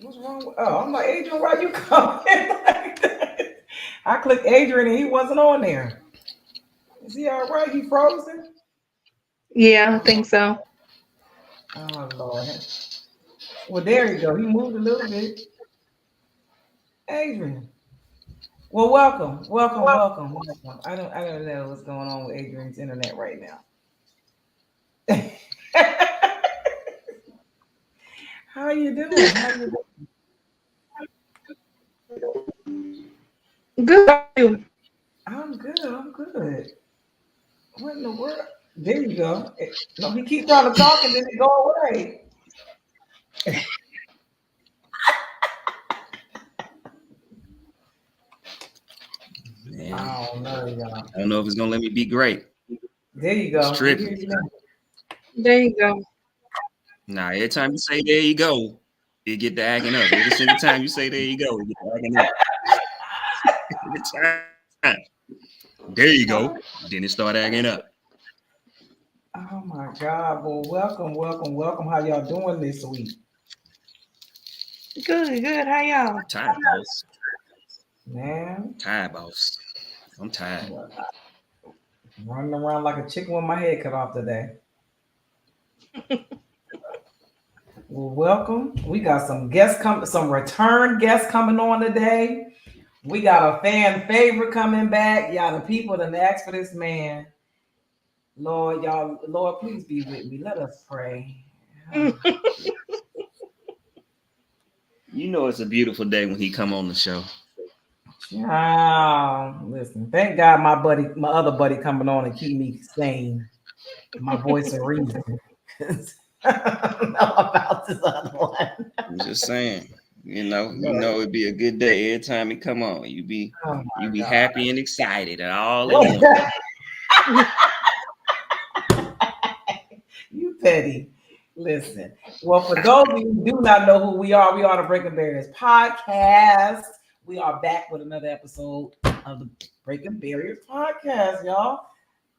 What's wrong with? Oh, I'm like Adrian. Why you coming like that? I clicked Adrian and he wasn't on there. Is he all right? He frozen? Yeah, I think so. Oh Lord. Well, there you go. He moved a little bit. Adrian. Well, welcome. I don't know what's going on with Adrian's internet right now. How you doing? How you doing? Good. How are you? I'm good. I'm good. What in the world? There you go. No, he keeps trying to talk and then it go away. Man, I don't know, y'all. I don't know if it's gonna let me be great. There you It's go. We hear tripping. you now. There you go. Nah, every time you say there you go, it get to acting up. Every single time you say there you go, it get to acting up. Every time. There you go. Then it start acting up. Oh my God. Well, welcome. How y'all doing this week? Good, good. How y'all? Tired, boss. Man, Tired, boss. I'm tired. running around like a chicken with my head cut off today. Well, welcome. We got some return guests coming on today. We got a fan favorite coming back. Y'all, the people that asked for this man. Lord, please be with me. Let us pray. You know it's a beautiful day when he come on the show. Listen, thank God my other buddy coming on and keep me sane. My voice of reason. I don't know about this other one. I'm just saying. It'd be a good day every time he come on. Oh You my be God. happy and excited and all at once. You petty. Listen. Well, for those of you who do not know who we are the Breaking Barriers podcast. We are back with another episode of the Breaking Barriers podcast, y'all.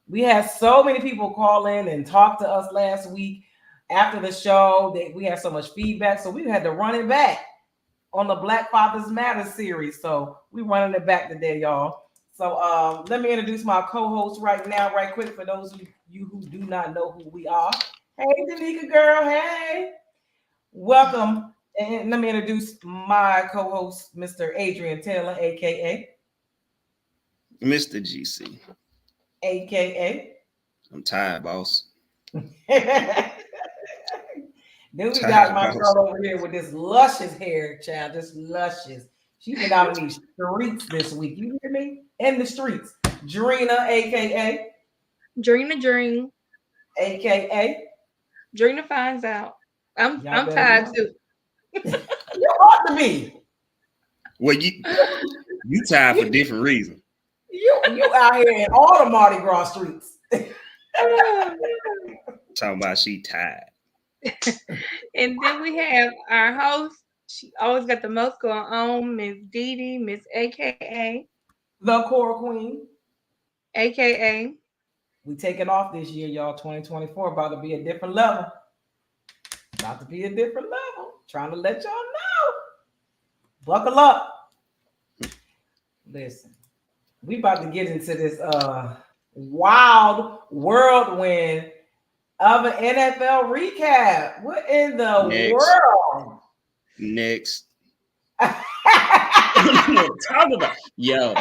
We had so many people call in and talk to us last week after the show that we had so much feedback, so we had to run it back on the Black Fathers Matter series. So we running it back today, y'all. So let me introduce my co-host right now, right quick, for those of you who do not know who we are. Hey, Danica girl. Hey, welcome. And let me introduce my co-host, Mr. Adrian Taylor, aka Mr. GC. aka. I'm tired, boss. Then we got Tired, my boss. girl over here with this luscious hair, child, just luscious. She's been out in these streets this week. You hear me? In the streets. Drina, aka, Dream the dream. aka. Drina finds out. I'm Y'all I'm better be tired on. too. You ought to be. Well, you tired for different reasons. You out here in all the Mardi Gras streets. Talking about she tired. And then we have our host. She always got the most going on, Miss Dee Dee, Miss The Core Queen. AKA. We taking off this year, y'all. 2024 about to be a different level. About to be a different level. Trying to let y'all know. Buckle up. Listen, we about to get into this wild whirlwind of an NFL recap. What in the Next. world? Next. Talk about yo.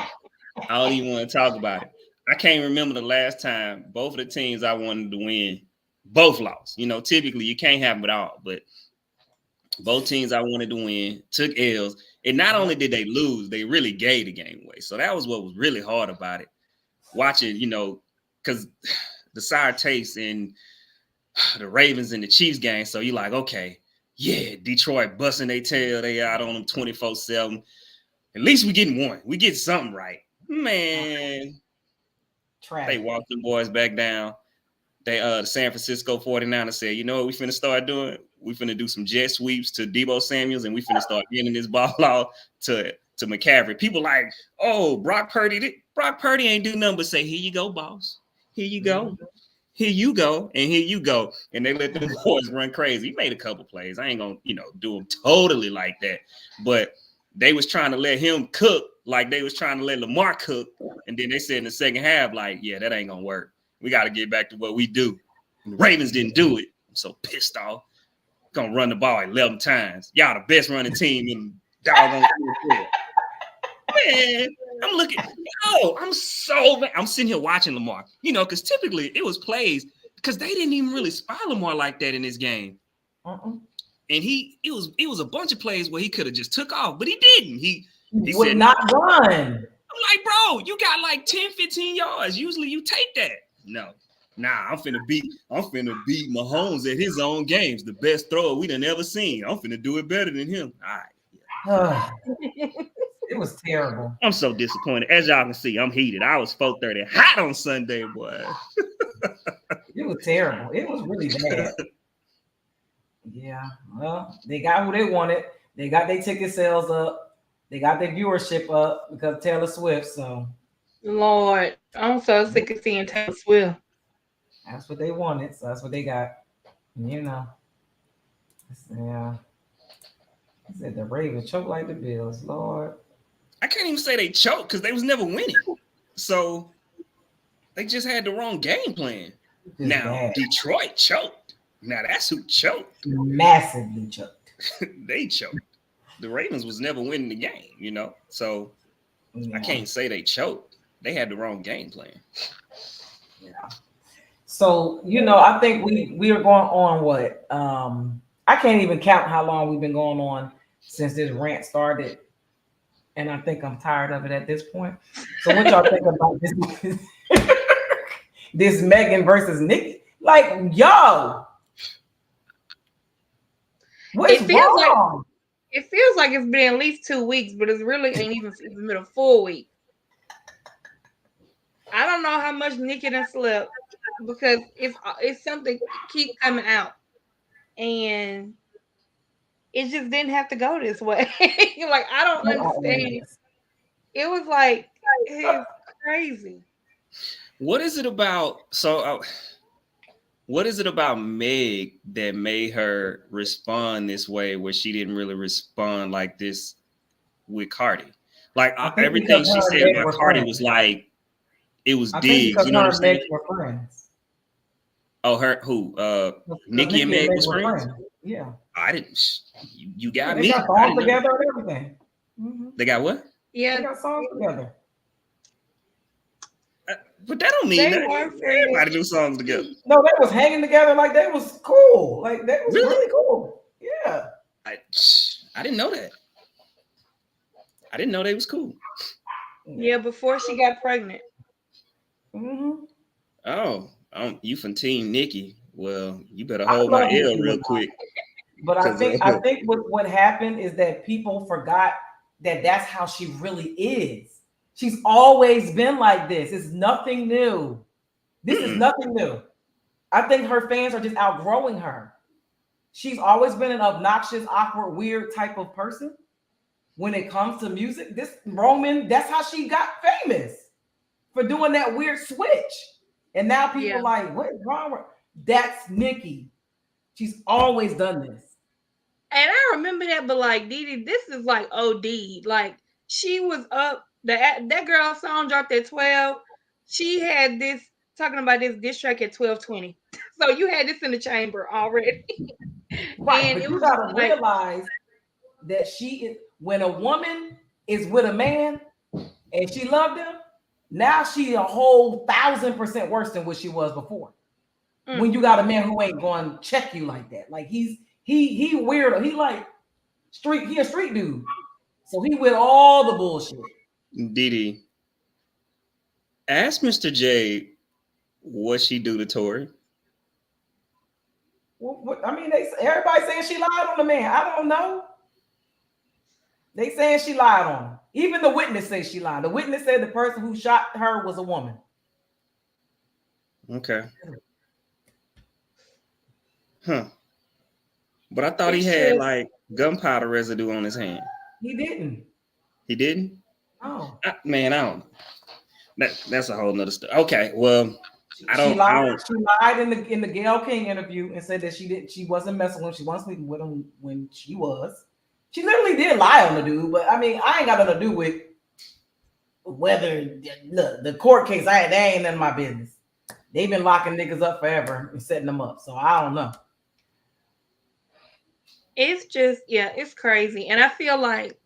I don't even want to talk about it. I can't remember the last time both of the teams I wanted to win both lost. Typically you can't have them at all, but both teams I wanted to win took L's. And not only did they lose, they really gave the game away. So that was what was really hard about it. Watching, because the sour taste in the Ravens and the Chiefs game. So you're like, okay, yeah, Detroit busting their tail. They out on them 24-7. At least we getting one. We get something right. Man, they walked the boys back down. The San Francisco 49ers said, you know what we finna start doing? We finna do some jet sweeps to Deebo Samuels, and we finna start getting this ball off to McCaffrey. People like, oh, Brock Purdy ain't do nothing but say, here you go, boss. Here you go. here you go, and here you go. And they let the boys run crazy. He made a couple plays. I ain't gonna, do them totally like that. But they was trying to let him cook like they was trying to let Lamar cook. And then they said in the second half, like, yeah, that ain't gonna work. We got to get back to what we do. And the Ravens didn't do it. I'm so pissed off. Gonna run the ball 11 times. Y'all the best running team in doggone football. Man, I'm looking. I'm so mad. I'm sitting here watching Lamar. Because typically it was plays because they didn't even really spy Lamar like that in this game. And it was a bunch of plays where he could have just took off, but he didn't. He would said, not run. I'm like, bro, you got like 10, 15 yards. Usually you take that. No. Nah, I'm finna beat Mahomes at his own games. The best thrower we done ever seen. I'm finna do it better than him. All right. It was terrible. I'm so disappointed. As y'all can see, I'm heated. I was 4:30 hot on Sunday, boy. It was terrible. It was really bad. Yeah. Well, they got who they wanted. They got their ticket sales up. They got their viewership up because of Taylor Swift. So, Lord, I'm so sick of seeing Taylor Swift. That's what they wanted. So that's what they got. Yeah. He said the Ravens choke like the Bills. Lord. I can't even say they choked because they was never winning. So they just had the wrong game plan. Now, bad. Detroit choked. Now that's who choked. Massively choked. They choked. The Ravens was never winning the game, So I can't say they choked. They had the wrong game plan. Yeah. So, I think we are going on what? I can't even count how long we've been going on since this rant started. And I think I'm tired of it at this point. So what y'all think about this? This Megan versus Nicki? Like, yo, what's wrong? It feels like it's been at least 2 weeks, but it's really ain't even been a full week. I don't know how much Nicki done slept because it's something keep coming out, and it just didn't have to go this way. Like, I don't understand. It was like, it's crazy. What is it about? What is it about Meg that made her respond this way where she didn't really respond like this with Cardi? Like, everything she said about Cardi was like, it was digs. You know what I'm saying? Were friends. Oh, who? Nicki and Meg was friends? Yeah. I didn't. You got me. They got songs together and everything. Mm-hmm. They got what? Yeah. They got songs together. But that don't mean that everybody do songs together. No, they was hanging together like they was cool. Like they was really cool. Yeah. I didn't know that. I didn't know they was cool. Yeah, before she got pregnant. Mm-hmm. Oh, you from Team Nicki. Well, you better hold my L real quick. But I think what happened is that people forgot that that's how she really is. She's always been like this. It's nothing new. This is nothing new. I think her fans are just outgrowing her. She's always been an obnoxious, awkward, weird type of person. When it comes to music, this Roman, that's how she got famous, for doing that weird switch. And now people are like, what is wrong with her? That's Nicki. She's always done this. And I remember that, but like, Didi, this is like OD. Like, she was up. That girl song dropped at 12. She had this talking about this diss track at 12:20. So you had this in the chamber already. Right, and but you gotta realize that she is, when a woman is with a man and she loved him, now she a whole 1,000% worse than what she was before. When you got a man who ain't going to check you like that, like he weird, he like street, he a street dude, so he with all the bullshit. Didi, ask Mr. J what she do to Tory. I mean, everybody saying she lied on the man. I don't know. They saying she lied on him. Even the witness says she lied. The witness said the person who shot her was a woman. Okay. Huh. But I thought he had like gunpowder residue on his hand. He didn't. He didn't? Oh. Man, I don't. That's a whole nother story. Okay, well, I don't. She lied in the Gayle King interview and said that she wasn't messing with him. She wasn't sleeping with him when she was. She literally did lie on the dude, but I mean, I ain't got nothing to do with whether the court case. That ain't none of my business. They've been locking niggas up forever and setting them up, so I don't know. It's just, yeah, it's crazy, and I feel like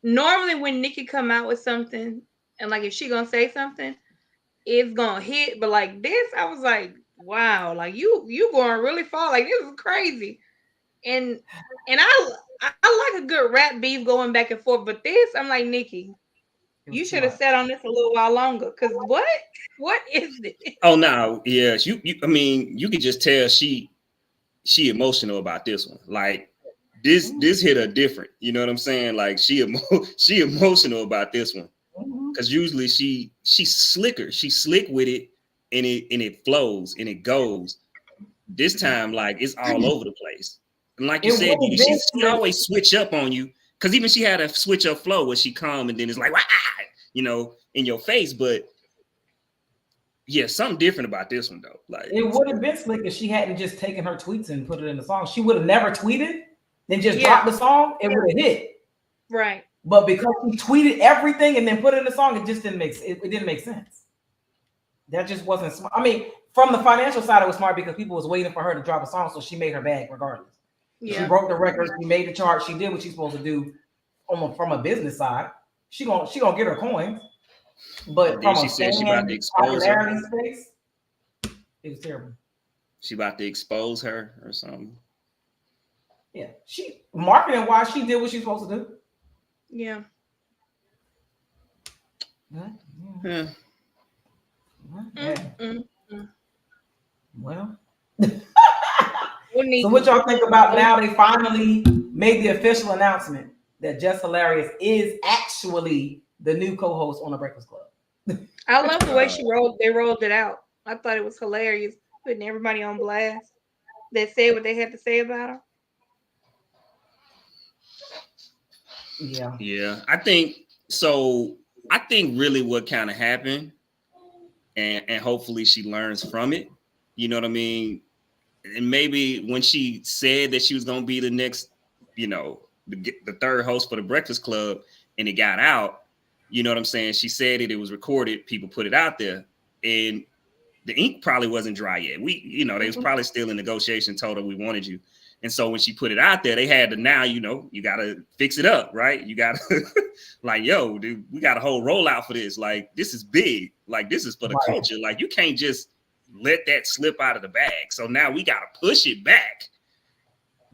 normally when Nikki come out with something, and like if she gonna say something, it's gonna hit. But like this, I was like, wow, like you going really far. Like this is crazy. And I like a good rap beef going back and forth. But this, I'm like, Nikki, you should have sat on this a little while longer. Cause what is this? Oh no, yeah. I mean, you could just tell she emotional about this one. Like this hit her different. You know what I'm saying? Like she emotional about this one. Because usually she's slicker. She's slick with it, and it flows and it goes. This time, like it's all over the place. And like you said, she always switch up on you. Because even she had a switch up flow where she calm and then it's like, wah, you know, in your face. But yeah, something different about this one though. Like it would have been slick if she hadn't just taken her tweets and put it in the song. She would have never tweeted, then just dropped the song. It would have hit. Right. But because he tweeted everything and then put it in the song, it just didn't it didn't make sense. That just wasn't smart. I mean, from the financial side, it was smart because people was waiting for her to drop a song, so she made her bag regardless. Yeah. She broke the records, she made the chart, she did what she's supposed to do from a business side. She gonna get her coins. But from she said she about to expose her. Space, it was terrible. She about to expose her or something. Yeah, she marketing wise, she did what she's supposed to do. Yeah. Yeah. Well. So what y'all think about now? They finally made the official announcement that Jess Hilarious is actually the new co-host on the Breakfast Club. I love the way they rolled it out. I thought it was hilarious, putting everybody on blast that said what they had to say about her. Yeah. I think really what kind of happened, and hopefully she learns from it. You know what I mean? And maybe when she said that she was going to be the next, you know, the third host for the Breakfast Club, and it got out, you know what I'm saying? She said it was recorded. People put it out there, and the ink probably wasn't dry yet. They was probably still in negotiation, told her we wanted you. And so when she put it out there, they had to now, you know, you got to fix it up, right? You got to like, yo, dude, we got a whole rollout for this. Like, this is big. Like, this is for the culture. Like, you can't just let that slip out of the bag. So now we got to push it back.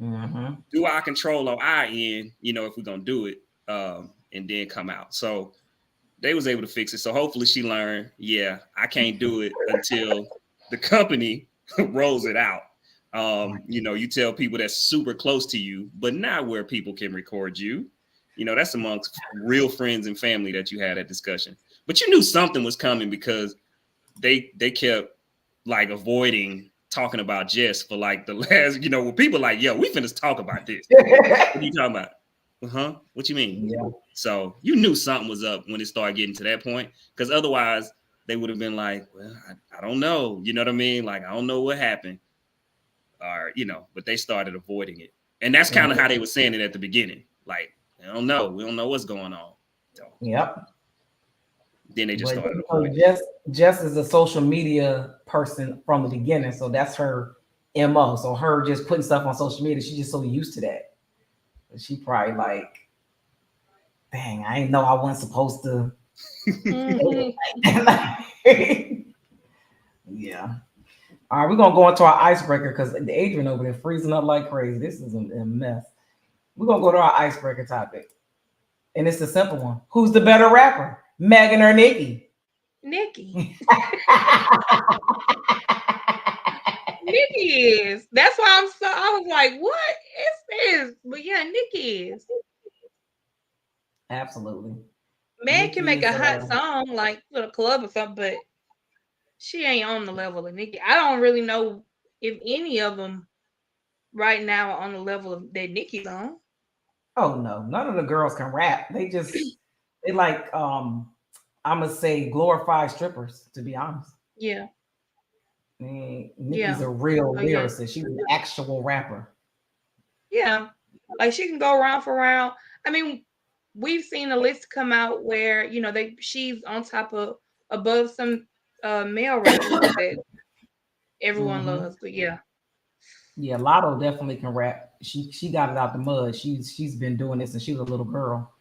Mm-hmm. Do our control on our end, you know, if we're going to do it, and then come out. So they was able to fix it. So hopefully she learned, I can't do it until the company rolls it out. You know, you tell people that's super close to you, but not where people can record you. You know, that's amongst real friends and family that you had that discussion. But you knew something was coming because they kept like avoiding talking about Jess for like the last, you know, when people like, yo, we finna talk about this. What are you talking about? What you mean? Yeah. So you knew something was up when it started getting to that point, because otherwise they would have been like, well, I don't know. You know what I mean? Like, I don't know what happened. Or, you know, but they started avoiding it. And that's kind of how they were saying it at the beginning. Like, I don't know. We don't know what's going on. So, yep. Then they just started avoiding it. Jess is a social media person from the beginning. So that's her MO. So her just putting stuff on social media, she's just so used to that. But she probably like, dang, I didn't know I wasn't supposed to. Yeah. All right, we're gonna go into our icebreaker because Adrian over there freezing up like crazy. This is a mess. We're gonna go to our icebreaker topic, and it's a simple one: who's the better rapper, Megan or Nikki? Nikki. Nikki is. That's why I was like, what is this? But yeah, Nikki is. Absolutely. Meg can make a hot song like for the club or something, but she ain't on the level of Nikki. I don't really know if any of them right now are on the level of that Nikki's on. Oh no, none of the girls can rap. They like I'm gonna say glorified strippers. To be honest, Yeah. Nikki's Yeah. a real Oh, yeah. lyricist. She's an actual rapper. Yeah. Like she can go round for round. I mean, we've seen a list come out where, she's on top of above some male rappers that everyone Mhm. loves. But yeah. Yeah, Lotto definitely can rap. She got it out the mud. She's been doing this since she was a little girl.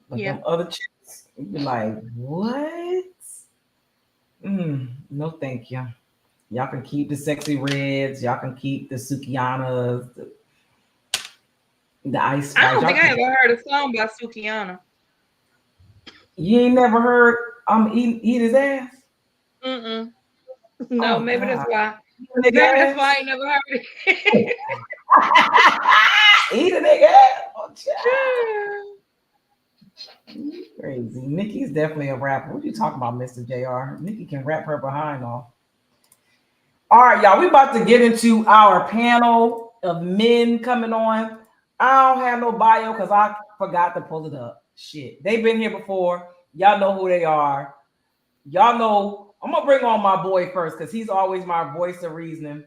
But Yeah. them other chicks, you be like, what? No, thank you. Y'all can keep the sexy reds. Y'all can keep the Sukianas, the Ice I Spice. don't Y'all think I can, ever heard a song by Sukiana. you ain't never heard I'm eat his ass. Mm-mm. No, Oh maybe that's God, why. eat a Maybe nigga that's why I ass. ain't never heard it. Eat a nigga ass. Oh, child. Yeah. You crazy. Nikki's definitely a rapper. What you talking about, Mr. JR? Nikki can rap her behind off. All right, y'all. We about to get into our panel of men coming on. I don't have no bio because I forgot to pull it up. Shit. They've been here before. Y'all know who they are. Y'all know I'm gonna bring on my boy first because he's always my voice of reasoning.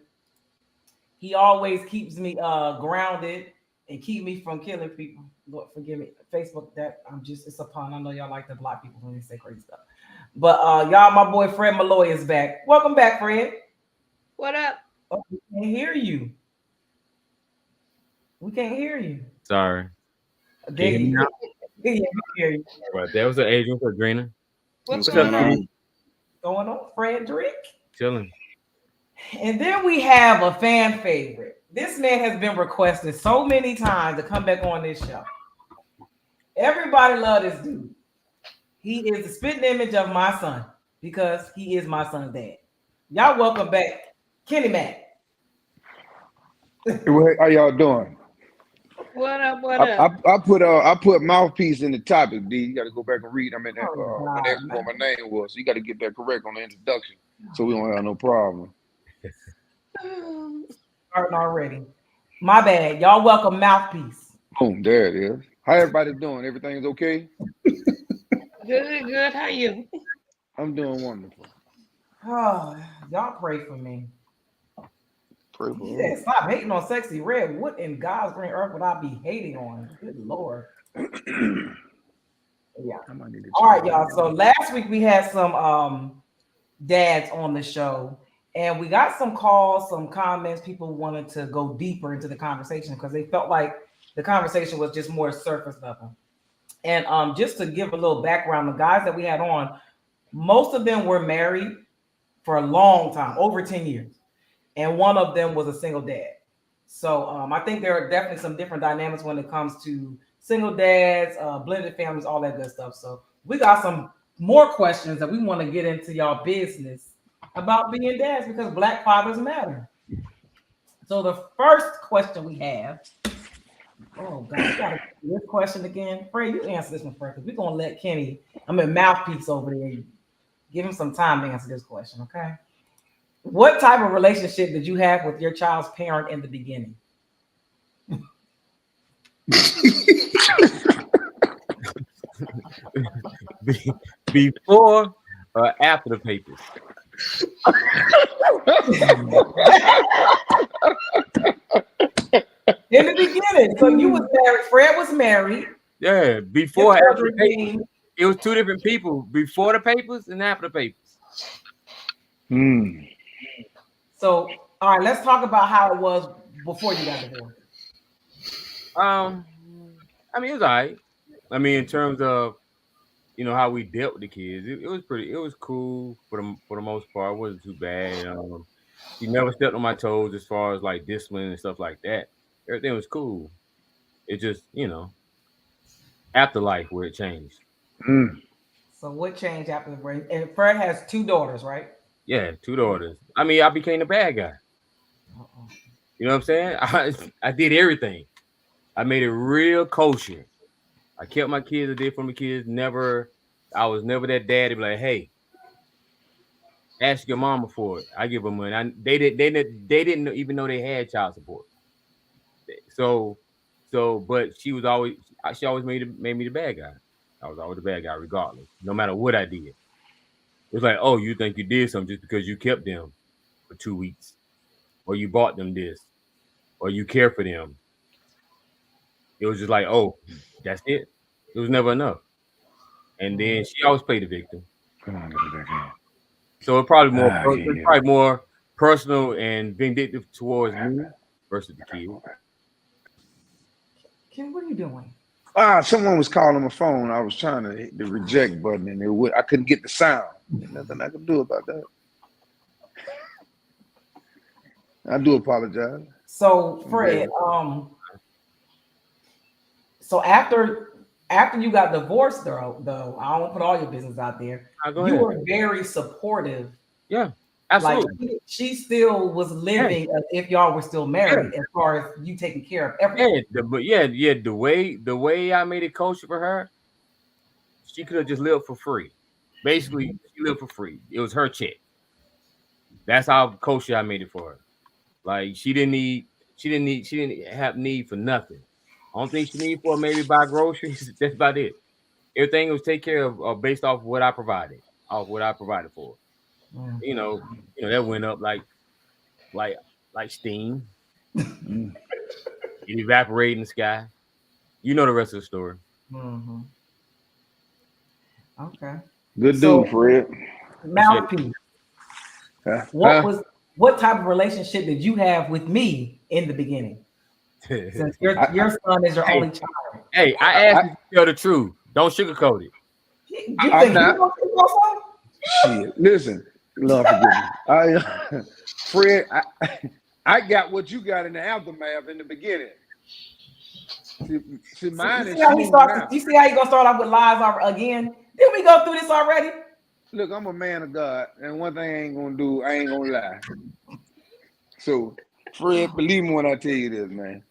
He always keeps me grounded and keep me from killing people. Lord forgive me. Facebook, that it's a pun. I know y'all like to block people when they say crazy stuff. But y'all, my boy Fred Malloy is back. Welcome back, Fred. What up? Oh, we can't hear you. We can't hear you. Sorry. Can There you hear me you now? go. Yeah, we hear you. All right, that was an Adrian for Adrena. What's What's going going on? on? Going on, Frederick. Chilling. And then we have a fan favorite. This man has been requested so many times to come back on this show. Everybody love this dude. He is the spitting image of my son because he is my son's dad. Y'all welcome back, Kenny Mac. How y'all doing? What up? What I, up? I put mouthpiece in the topic, D. You got to go back and read. I mean, Oh when God, asked what my name was, so you got to get that correct on the introduction, so we don't have no problem. starting already. My bad. Y'all welcome mouthpiece. Boom, there it is. How everybody doing? Everything's okay? Good, good. How you? I'm doing wonderful. Oh, y'all pray for me. Pray He for said, "Stop hating on sexy red. What in God's green earth would I be hating on?" Good Lord. us. Yeah. I might need to All right, change y'all. that. So last week we had some dads on the show, and we got some calls, some comments. People wanted to go deeper into the conversation because they felt like the conversation was just more surface level. And just to give a little background, the guys that we had on, most of them were married for a long time, over 10 years, and one of them was a single dad. So I think there are definitely some different dynamics when it comes to single dads, blended families, all that good stuff. So we got some more questions that we want to get into y'all business about being dads because Black fathers matter. So the first question we have, oh God, I gotta this question again. Fred, you answer this one first because we're gonna let Kenny, mouthpiece over there. Give him some time to answer this question, okay? What type of relationship did you have with your child's parent in the beginning? Before or after the papers? In the beginning. So you was married, Fred was married. Yeah, Your before after the children papers. came. It was two different people. Before the papers and after the papers. So, all right, let's talk about how it was before you got divorced. I mean, it was all right. I mean, in terms of how we dealt with the kids, it was pretty. It was cool for the most part. It wasn't too bad. She never stepped on my toes as far as like discipline and stuff like that. Everything was cool. It just afterlife where it changed. So what changed after the break? And Fred has two daughters, right? Yeah, two daughters. I mean, I became the bad guy. Uh-oh. You know what I'm saying? I did everything. I made it real kosher. I kept my kids. I did for my kids. I was never that dad to be like, hey, ask your mama for it. I give them money. They didn't even know they had child support. So, but she always made me the bad guy. I was always the bad guy, regardless, no matter what I did. It was like, oh, you think you did something just because you kept them for 2 weeks, or you bought them this, or you care for them. It was just like, oh, that's it. It was never enough. And then she always played the victim. Come on, get it back in. So it's probably more, yeah. it's probably more personal and vindictive towards me versus the kid. Ken, what are you doing? Someone was calling my phone. I was trying to hit the reject button, and I couldn't get the sound. There's nothing I could do about that. I do apologize. So Fred, so after you got divorced, though, I don't want to put all your business out there. You were very supportive. Yeah, absolutely. Like she still was living as if y'all were still married, as far as you taking care of everything. The way I made it kosher for her, she could have just lived for free. Basically, she lived for free. It was her check. That's how kosher I made it for her. Like she didn't have need for nothing. Only thing she needed for maybe buy groceries. That's about it. Everything was taken care of based off what I provided, for. You know that went up like steam. It evaporated in the sky. You know the rest of the story. Mm-hmm. Okay. Good dude, Fred. Mouthpiece. What type of relationship did you have with me in the beginning? Since your son is your only child. Hey, I asked you to tell the truth. Don't sugarcoat it. I'm not. Shit. Listen, Lord forgive me. Fred, I got what you got in the aftermath in the beginning. See mine is. You see how he gonna start off with lies again? Did we go through this already? Look, I'm a man of God, and one thing I ain't gonna lie. So, Fred, believe me when I tell you this, man.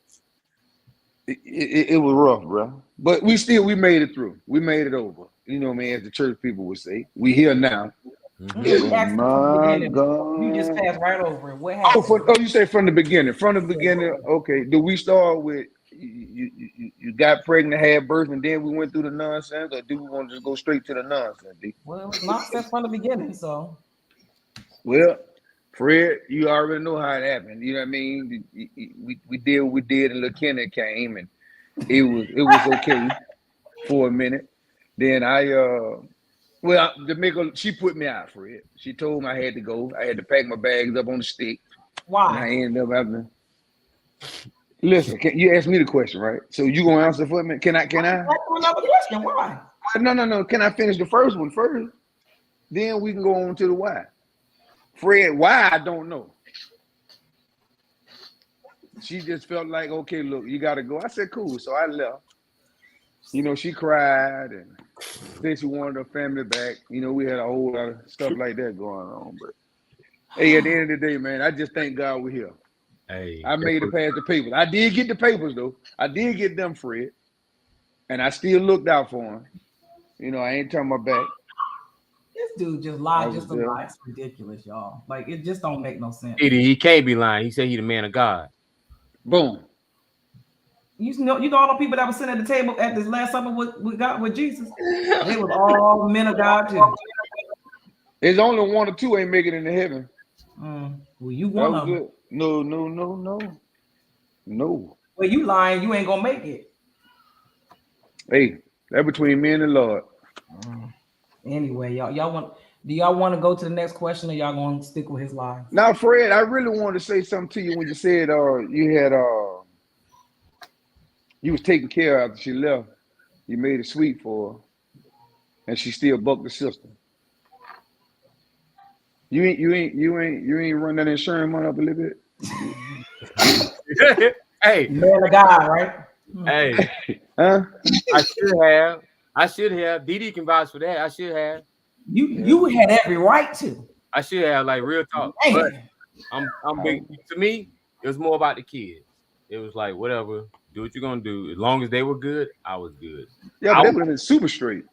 It was rough, bro. But we made it through. We made it over. You know, man, as the church people would say. We here now. Mm-hmm. My God. You just passed right over it. What happened? You say from the beginning. From the beginning, okay. Do we start with you got pregnant, had birth, and then we went through the nonsense, or do we want to just go straight to the nonsense? Well, it was nonsense from the beginning, so. Well, Fred, you already know how it happened. You know what I mean? We did what we did, and little Kenneth came, and it was okay for a minute. Then she put me out, Fred. She told me I had to go. I had to pack my bags up on the stick. Why? And I ended up having to. Listen, you asked me the question, right? So you gonna answer for me? Can I? That's another question. Why? No. Can I finish the first one first? Then we can go on to the why. Fred, why? I don't know. She just felt like, okay, look, you gotta go. I said, cool. So I left. You know, she cried and said she wanted her family back. You know, we had a whole lot of stuff like that going on. But hey, at the end of the day, man, I just thank God we're here. Hey, I made it past the papers. I did get the papers though. I did get them, Fred, and I still looked out for him. You know, I ain't turned my back. This dude just lied just to lie. It's ridiculous, y'all. Like it just don't make no sense. He can't be lying. He said he's the man of God. Boom. You know all the people that were sitting at the table at this last supper with Jesus. They was all men of God too. There's only one or two ain't making it into heaven. Well, you one of them. No. Well, you lying. You ain't gonna make it. Hey, that between me and the Lord. Anyway, do y'all want to go to the next question, or y'all gonna stick with his lie? Now, Fred, I really wanted to say something to you when you said you had you was taking care of after she left. You made it sweet for her, and she still bucked the system. You ain't run that insurance money up a little bit. Hey, man of God, right? Hey, huh? I should have. Didi can vouch for that. I should have. You had every right to. I should have, like, real talk. Man. But I'm big. To me, it was more about the kids. It was like, whatever, do what you're gonna do. As long as they were good, I was good. Yeah, but they would have been super straight.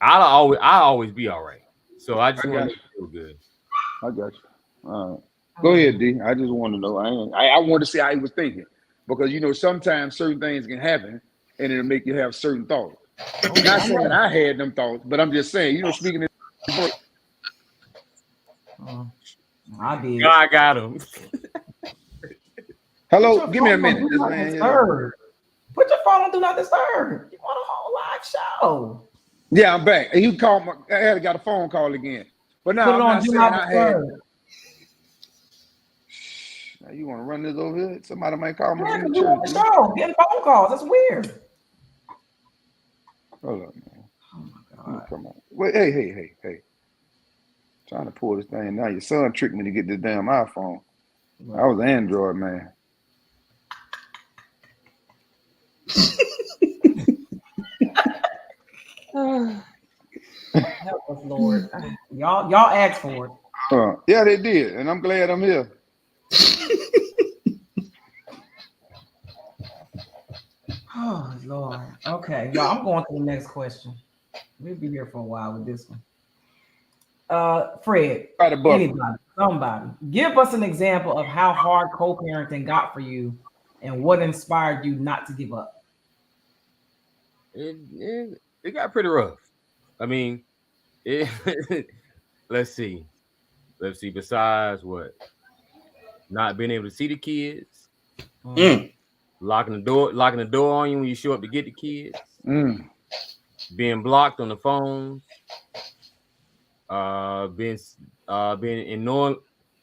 I'll always be all right. So I just want to feel good. I got you. All right. Go ahead, D. I just want to know. I want to see how he was thinking, because you know sometimes certain things can happen and it'll make you have certain thoughts. I'm not saying I had them thoughts, but I'm just saying, speaking. I did. God got him. Hello, give me a minute. This man here. Put your phone on Do Not Disturb. You want a whole live show? Yeah, I'm back. He called my. I had got a phone call again, but now Put it I'm on not Do saying Not I had. Disturb. Now you want to run this over here? Somebody might call me Yeah, from the you on the church. show, getting phone calls. That's weird. Hold up, man. Oh my God. Come on. Wait, hey. Trying to pull this thing now. Your son tricked me to get this damn iPhone. I was an Android man. Help us, Lord. Y'all asked for it. Yeah, they did, and I'm glad I'm here. Oh Lord. Okay, y'all. I'm going to the next question. We'll be here for a while with this one. Fred, anybody, somebody, give us an example of how hard co-parenting got for you and what inspired you not to give up. It got pretty rough. I mean, let's see. Besides what, not being able to see the kids, locking the door on you when you show up to get the kids, being blocked on the phones, being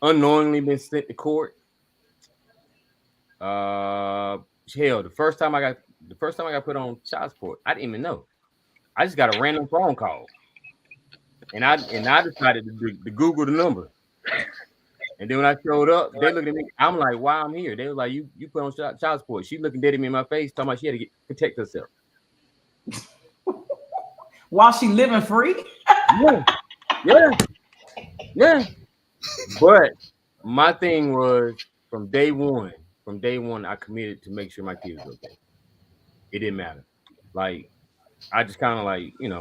unknowingly been sent to court. Hell, the first time I got put on child support, I didn't even know. I just got a random phone call, and I decided to Google the number. And then when I showed up, they looked at me. I'm like, "Why I'm here?" They were like, "You put on child support." She looking dead at me in my face, talking about she had to protect herself while she living free. Yeah. But my thing was from day one, I committed to make sure my kids were okay. It didn't matter. Like, I just kind of like, I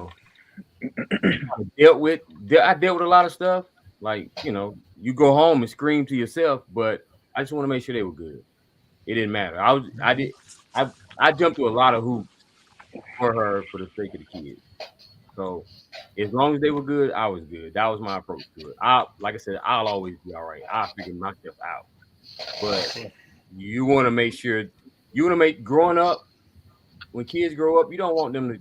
dealt with a lot of stuff. Like, you go home and scream to yourself, but I just want to make sure they were good. It didn't matter. I jumped through a lot of hoops for her for the sake of the kids. So as long as they were good, I was good. That was my approach to it. Like I said, I'll always be all right. I'll figure myself out. But you want to make sure growing up, when kids grow up, you don't want them to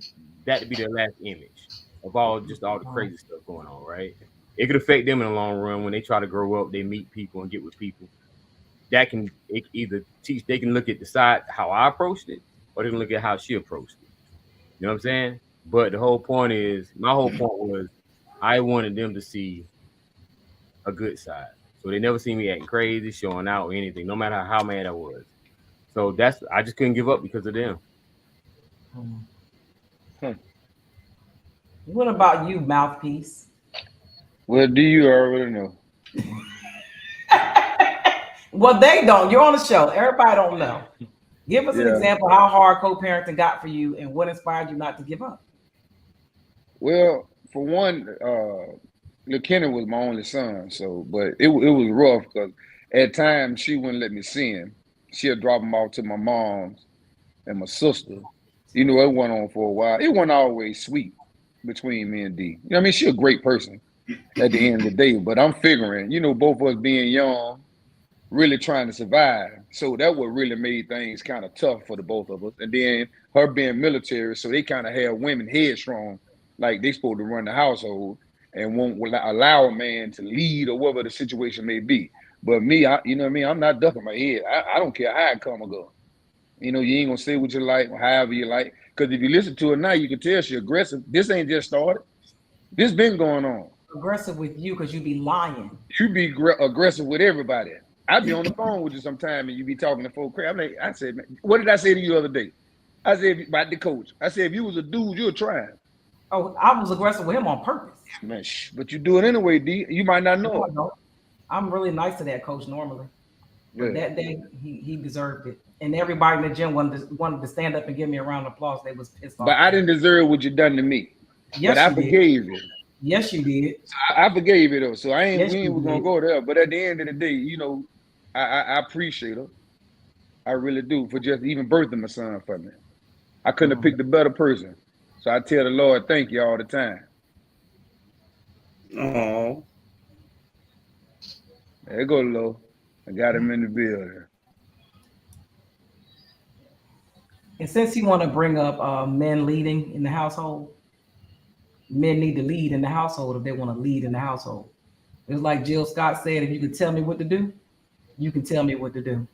be their last image of all the crazy stuff going on, right? It could affect them in the long run when they try to grow up, they meet people and get with people. They can look at the side how I approached it, or they can look at how she approached it. You know what I'm saying? But my whole point was I wanted them to see a good side. So they never see me acting crazy, showing out or anything, no matter how mad I was. So I just couldn't give up because of them. What about you, Mouthpiece? Well, do you already know? Well, they don't. You're on the show. Everybody don't know. Give us an example how hard co-parenting got for you and what inspired you not to give up. Well, for one, LaKenna was my only son, but it was rough because at times she wouldn't let me see him. She'll drop him off to my mom's and my sister. It went on for a while. It wasn't always sweet between me and D. I mean, she's a great person at the end of the day, but I'm figuring, both of us being young, really trying to survive. So that what really made things kind of tough for the both of us. And then her being military, so they kind of have women headstrong, like they supposed to run the household and won't allow a man to lead or whatever the situation may be. But me, I'm not ducking my head. I don't care how it come or go. You ain't gonna say what you like, however you like. Because if you listen to her now, you can tell she's aggressive. This ain't just started. This been going on. Aggressive with you because you be lying. You be aggressive with everybody. I be on the phone with you sometime and you be talking to folk crap. I said, man, what did I say to you the other day? I said about the coach. I said, if you was a dude, you'd try him. Oh, I was aggressive with him on purpose. Man, but you do it anyway, D. You might not know it. I'm really nice to that coach normally. But that day, he deserved it. And everybody in the gym wanted to stand up and give me a round of applause. They was pissed off. But I didn't deserve what you done to me. Yes, but I forgave you. Yes, you did. I forgave it though. So we ain't gonna go there. But at the end of the day, I appreciate her. I really do for just even birthing my son for me. I couldn't have picked a better person. So I tell the Lord, thank you all the time. Oh, There you go, Lo. I got him in the building. And since you want to bring up men leading in the household, men need to lead in the household if they want to lead in the household. It's like Jill Scott said, if you can tell me what to do, you can tell me what to do.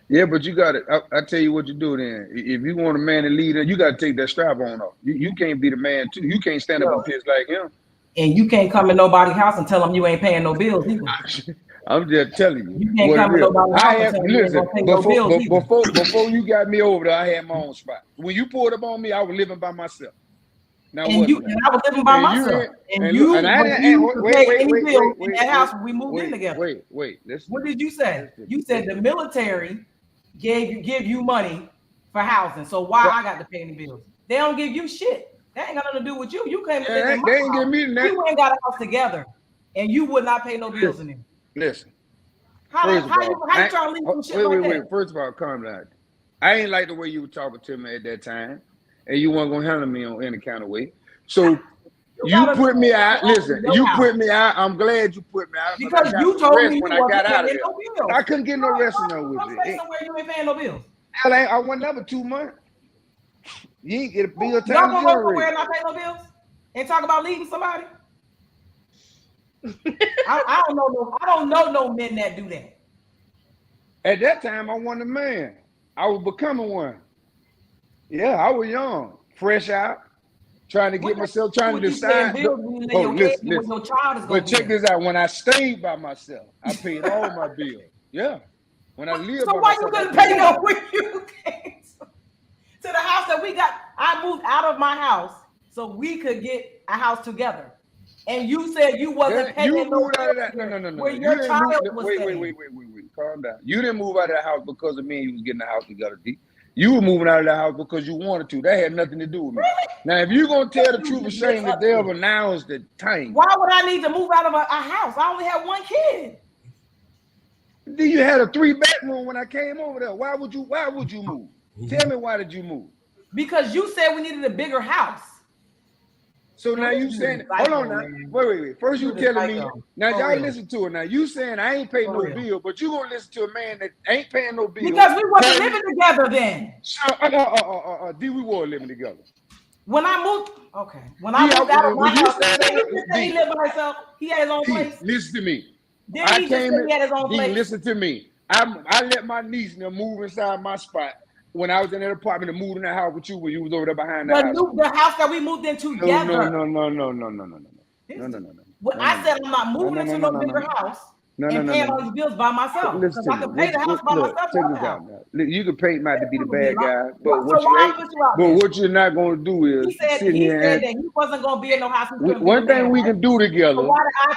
Yeah, but you got to, I tell you what you do then. If you want a man to lead, you got to take that strap on off. You can't be the man too. You can't stand up and piss like him. And you can't come in nobody's house and tell them you ain't paying no bills either. I'm just telling you. You can't come in nobody's house and tell them you ain't Listen, gonna pay no bills either. before you got me over there, I had my own spot. When you pulled up on me, I was living by myself. Now And I was living by myself. And you pay any bill in that house when we moved in together. Wait. Listen. What did you say? You said the military give you money for housing. So why I got to pay any bills? They don't give you shit. That ain't got nothing to do with you. You came to live in my house. We ain't got a house together, and you would not pay no bills in there. Listen. How you trying to leave some shit like that? First of all, calm down. I ain't like the way you were talking to me at that time, and you weren't gonna handle me on any kind of way. So you put me out. Listen, you put me out. I'm glad you put me out because you told me when I got out of there. No bills. I couldn't get no rest in there with you. Somewhere you ain't paying no bills. I went up for 2 monts. You ain't get a bill time. Y'all gonna go somewhere and not pay no bills and talk about leaving somebody? I don't know no men that do that. At that time, I wasn't a man. I was becoming one. Yeah, I was young, fresh out, trying to get myself, trying to decide. Listen. But check this out. When I stayed by myself, I paid all my bills. Yeah. When I lived by myself. So why you couldn't pay no when you came to the house that we got? I moved out of my house so we could get a house together. And you said you wasn't paying you no moved out of that. No. Where your child was Wait. Calm down. You didn't move out of the house because of me and you was getting the house together, D. You were moving out of the house because you wanted to. That had nothing to do with me. Really? Now, if you're going to tell the truth and shame the devil, now is the time. Why would I need to move out of a house? I only had one kid. Then you had a 3-bedroom when I came over there. Why would you move? Tell me, why did you move? Because you said we needed a bigger house. So now you saying, hold on now. Wait. First you telling me, now y'all listen to it. Now you saying I ain't paying no bill, but you gonna listen to a man that ain't paying no bill. Because we wasn't living together then. D, we were living together. When I moved, okay. When I moved out of my house, he lived by himself. He had his own place. Listen to me. Then he had his own place. Listen to me. I let my niece move inside my spot. When I was in that apartment and moved in that house with you, when you was over there behind the house. The house that we moved in together. No. When I said I'm not moving into no bigger house and paying all these bills by myself. Because I can pay the house by myself. Check this out now. You can paint me out to be the bad guy, but what you're not going to do is sit here and... He said that he wasn't going to be in no house. One thing we can do together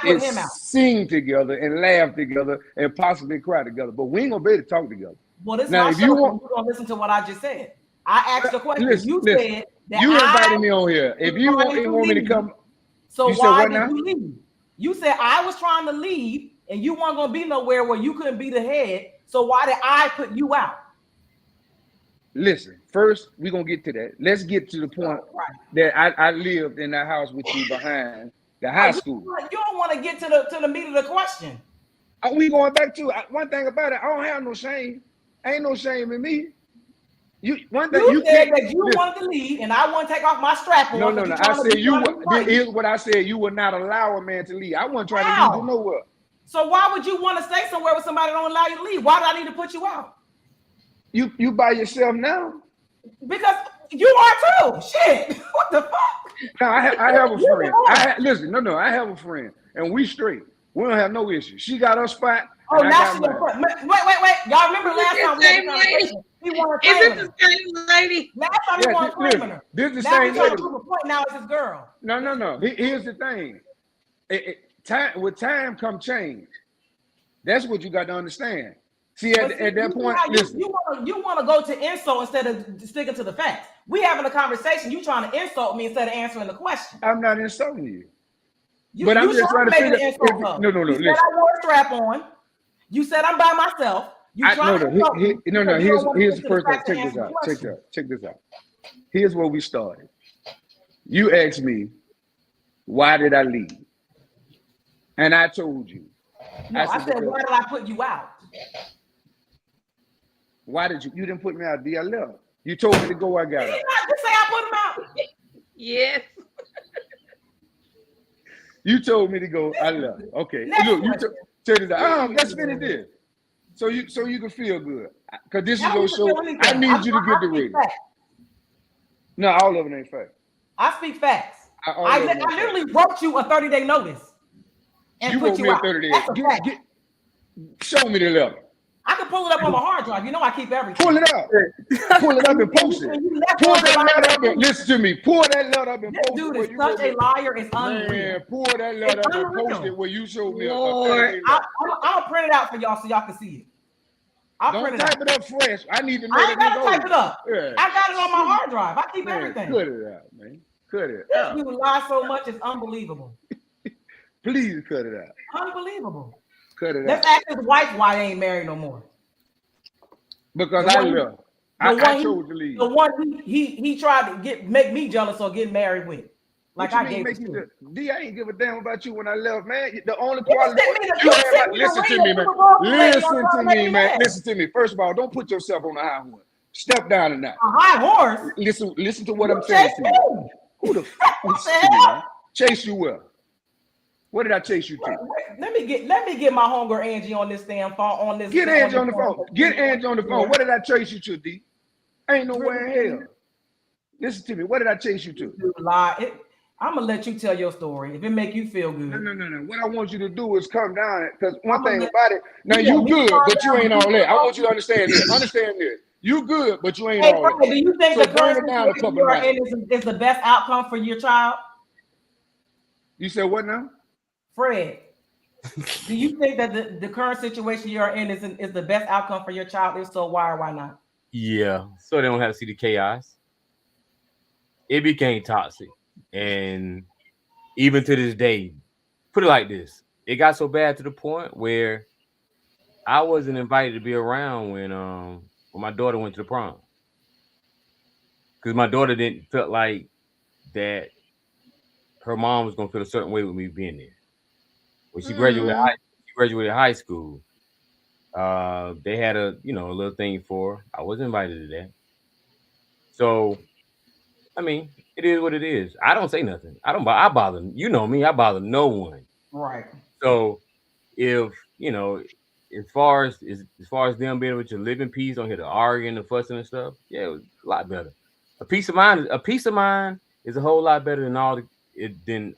is sing together and laugh together and possibly cry together, but we ain't going to be able to talk together. Well, this now, if you want, you're gonna listen to what I just said. I asked the question. You said that you invited me on here. If you want me to come, so why did you leave? You said I was trying to leave, and you weren't gonna be nowhere where you couldn't be the head. So why did I put you out? Listen, first we're gonna get to that. Let's get to the point that I lived in that house with you behind the high school. You don't want to get to the meat of the question. Are we going back to one thing about it? I don't have no shame. Ain't no shame in me. You said that you wanted to leave, and I want to take off my strap on. No. I said you. Here's what I said. You would not allow a man to leave. I wasn't trying to leave you nowhere. So why would you want to stay somewhere with somebody that don't allow you to leave? Why do I need to put you out? You by yourself now? Because you are too. Shit. What the fuck? No, I have a friend. Listen. I have a friend, and we straight. We don't have no issue. She got her spot. Oh, now she's your friend. Wait. Y'all remember last time we had a conversation? He wanted to Is it the same lady? Last time he wanted to claim her. This is the same lady. Now it's his girl. No. Here's the thing. With time come change. That's what you got to understand. See, at that point, listen. You want to go to insult instead of sticking to the facts. We having a conversation. You trying to insult me instead of answering the question. I'm not insulting you. But I'm just trying to figure out. No. You said I wore a strap on. You said I'm by myself. Here's the first thing. Check this out. Here's where we started. You asked me, why did I leave? And I told you. No, I said, because- why did I put you out? Why did you? You didn't put me out. I left. You told me to go. I got Did out. you not just say I put him out? Yes. You told me to go. I left. Okay. Next Look, you question. tell it out. Let's finish this. So you can feel good. Because this is I your don't show. feel anything. I need you to get the speak rating. facts. No, all of it ain't fact. I speak facts. All I of it ain't fact. literally wrote you a 30-day notice and You put wrote you me a out. 30 That's a days. fact. Show me the letter. I can pull it up on my hard drive. You know I keep everything. Pull it up. Pull it up and post it. You left Pull on that July letter up and 19th. listen to me. Pull that letter up and This post it. dude where is you such wrote a me- liar. It's unreal. Man, pull that letter up and post it where you showed me a Lord. 30-day letter. I'll print it out for y'all so y'all can see it. I'll Don't print it type out. it up fresh. I need to know I ain't that gotta type it up. Yeah. I got it on my hard drive. I keep Man, everything. cut it out, man. Cut it This out. dude lies so much, it's unbelievable. Please cut it out. Unbelievable. Cut it Let's out. ask his wife why they ain't married no more. Because The I one- left. the I one chose to leave. The one he tried to make me jealous or get married with. Like What I you mean gave make it you to him. D, I ain't give a damn about you when I left, man. The only You quality sent me the- you you had sent me the listen to reel. me, You man. were wrong, lady. Listen I'm to trying me, to make man. me Listen to me. First of all, don't put yourself on the high horse. Step down a notch. A high horse. Listen to what You I'm saying chased to you. me. Who the fuck What listen the to me, hell? man? Chase you well. What did I chase you to? Let me get my homegirl Angie on this damn phone. On this. Get Angie on the this phone. Get Angie on the phone. What did I chase you to, D? Ain't nowhere in hell. Listen to me. What did I chase you to? You lie. I'm gonna let you tell your story. If it make you feel good. No. What I want you to do is come down. Because one I'ma thing let- about it, now Yeah, you me good, calm but you down, ain't but all you that. I calm want you to understand this. Understand this. You good, but you ain't Hey, all Frank, that. do you think So the current bring it down a situation couple you are nights. in is the best outcome for your child? You said what now? Fred, do you think that the current situation you are in is the best outcome for your child? If so, why or why not? Yeah, so they don't have to see the chaos. It became toxic, and even to this day, put it like this: it got so bad to the point where I wasn't invited to be around when my daughter went to the prom, because my daughter didn't felt like that her mom was gonna feel a certain way with me being there. When she graduated high school, they had a little thing for her. I wasn't invited to that. So, I mean, it is what it is. I don't say nothing. I bother. You know me. I bother no one. Right. So, if as far as them being able to live in peace, don't hear the arguing and fussing and stuff, yeah, it was a lot better. A peace of mind is a whole lot better than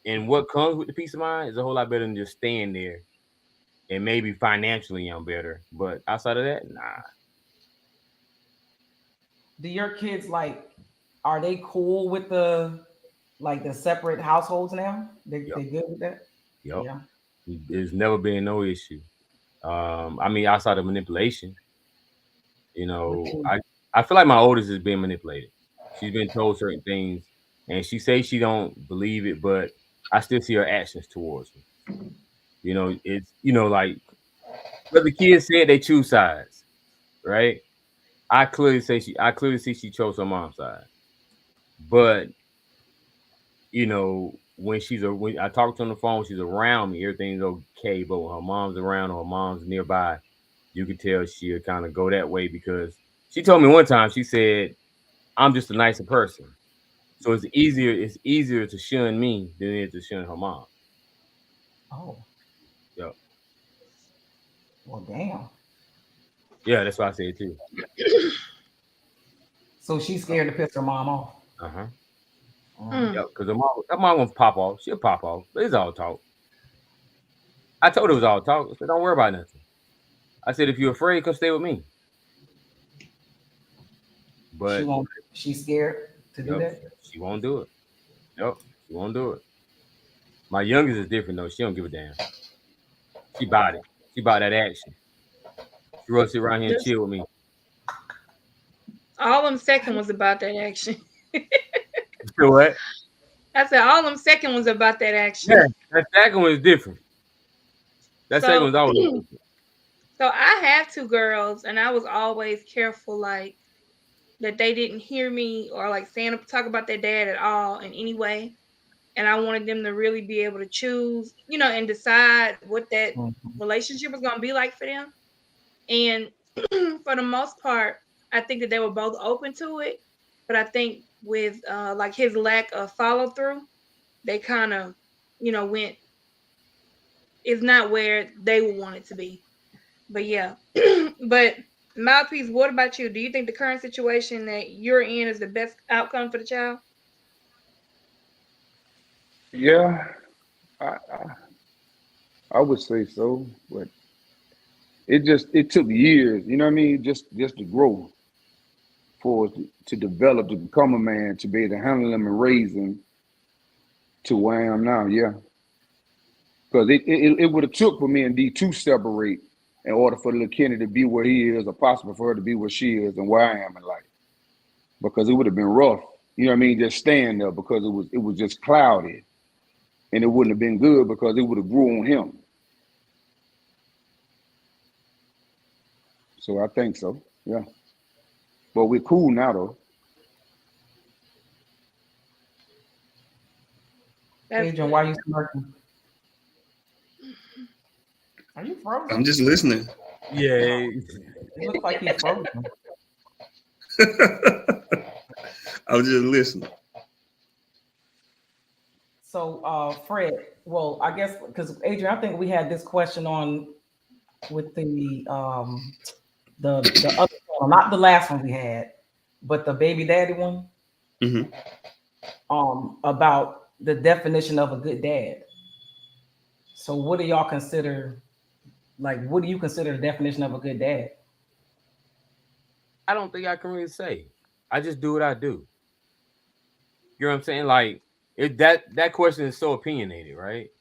and what comes with the peace of mind is a whole lot better than just staying there. And maybe financially I'm better, but outside of that, nah. Do your kids are they cool with the separate households now? They good with that? Yep. Yeah. There's never been no issue. I mean, outside of manipulation, I feel like my oldest is being manipulated. She's been told certain things, and she says she don't believe it, but I still see her actions towards me. It's like but the kids said they choose sides, right? I clearly see she chose her mom's side. But when I talk to her on the phone, she's around me, everything's okay. But when her mom's around or her mom's nearby, you can tell she'll kind of go that way because she told me one time, she said, I'm just a nicer person. So it's easier to shun me than it is to shun her mom. Oh. Yep. Well, damn. Yeah, that's what I said too. So she's scared to piss her mom off. Uh-huh. Mm. Yep, because her mom gonna pop off. She'll pop off. But it's all talk. I told her it was all talk. I said, don't worry about nothing. I said, if you're afraid, come stay with me. But she's scared to do that? She won't do it. Yep, she won't do it. My youngest is different though. She don't give a damn. She bought it. She bought that action. She wants to sit around here and chill with me. All them second was about that action. You what? I said all them second was about that action. Yeah, that second one is different. That second one's always different. So I had two girls, and I was always careful. Like that they didn't hear me or like talk about their dad at all in any way. And I wanted them to really be able to choose, and decide what that relationship was going to be like for them. And for the most part, I think that they were both open to it. But I think with like his lack of follow through, they kind of, went, it's not where they would want it to be. But yeah, but Mouthpiece, what about you? Do you think the current situation that you're in is the best outcome for the child? Yeah, I, I would say so, but it took years, you know what I mean, just to grow for us to develop to become a man to be able to handle them and raise them to where I am now. Yeah, because it would have took for me and D to separate in order for little Kenny to be where he is, or possible for her to be where she is and where I am in life. Because it would have been rough, you know what I mean, just staying there because it was just cloudy, and it wouldn't have been good because it would have grew on him. So I think so, yeah. But we're cool now though. That's Adrian, why are you smirking? Are you frozen? I'm just listening. Yeah. It looks like he's frozen. I was just listening. So, Fred, well, I guess because Adrian, I think we had this question on with the other channel, not the last one we had, but the baby daddy one, Mhm. about the definition of a good dad. So, what do y'all consider? Like, what do you consider the definition of a good dad? I don't think I can really say. I just do what I do. You know what I'm saying? Like that question is so opinionated, right?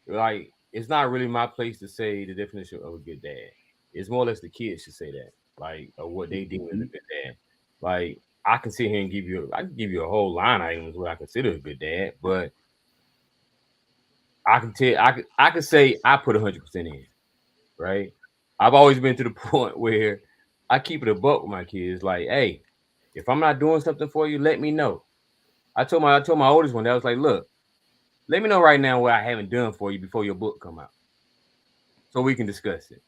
Like it's not really my place to say the definition of a good dad. It's more or less the kids should say that, like, or what they deem as a good dad. Like I can sit here and I can give you a whole line items what I consider a good dad, but I can say I put 100% in, right? I've always been to the point where I keep it a buck with my kids. Like, hey, if I'm not doing something for you, let me know. I told my oldest one that was like, look, let me know right now what I haven't done for you before your book come out, so we can discuss it,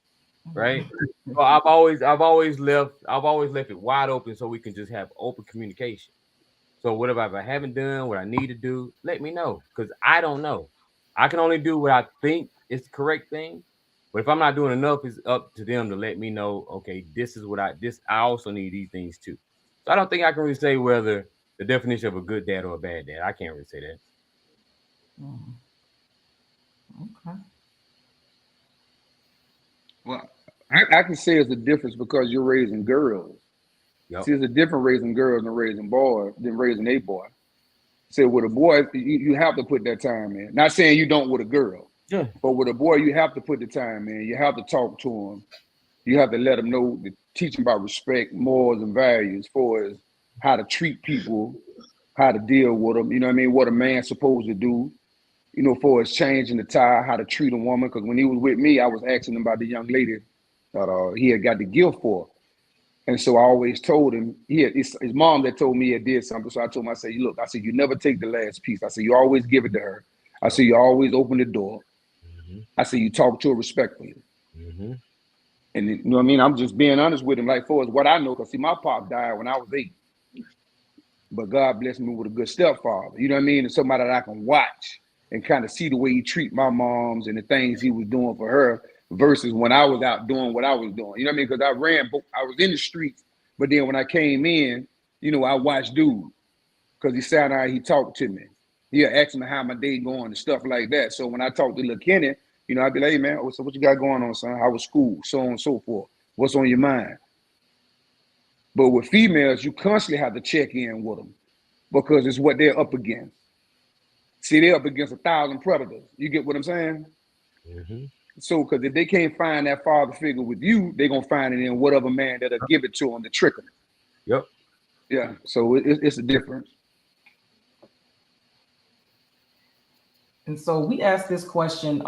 right? So I've always left it wide open so we can just have open communication. So whatever I haven't done, what I need to do, let me know because I don't know. I can only do what I think is the correct thing. But if I'm not doing enough, it's up to them to let me know. Okay, this is what I also need these things too. So I don't think I can really say whether the definition of a good dad or a bad dad. I can't really say that. Okay. Well, I can say it's a difference because you're raising girls. Yep. See, it's a different raising girls than raising boys than raising a boy. So with a boy, you have to put that time in. Not saying you don't with a girl, Yeah. but with a boy, you have to put the time in. You have to talk to him. You have to let them know, teach them about respect, morals, and values, for as how to treat people, how to deal with them. You know what I mean? What a man's supposed to do. You know, for as changing the tire, how to treat a woman. Because when he was with me, I was asking him about the young lady that he had got the gift for. And so I always told him, his mom that told me he did something. So I told him, I said, look, I said, you never take the last piece. I said, you always give it to her. I said, you always open the door. Mm-hmm. I said, you talk to her respectfully. Mm-hmm. And you know what I mean? I'm just being honest with him, like for as what I know, because see, my pop died when I was 8. But God blessed me with a good stepfather. You know what I mean? And somebody that I can watch and kind of see the way he treat my moms and the things he was doing for her versus when I was out doing what I was doing. You know what I mean? Because I was in the streets, but then when I came in, you know, I watched dude because he sat down, he talked to me. He asked me how my day going and stuff like that. So when I talked to little Kenny, you know, I'd be like, hey man, so what you got going on, son? How was school? So on and so forth. What's on your mind? But with females, you constantly have to check in with them because it's what they're up against. See, they're up against 1,000 predators. You get what I'm saying? Mm-hmm. So, because if they can't find that father figure with you, they're going to find it in whatever man that'll give it to them to trick them. Yep. Yeah, so it's a difference. And so we asked this question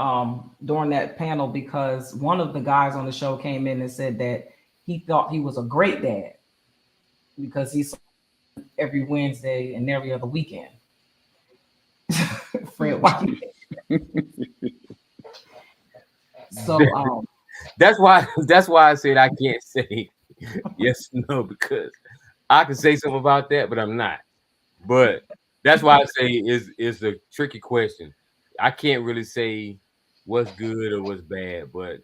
during that panel because one of the guys on the show came in and said that he thought he was a great dad. because he's every Wednesday and every other weekend. Fred White. So that's why I said I can't say yes or no, because I can say something about that, but I'm not. But that's why I say is a tricky question. I can't really say what's good or what's bad, but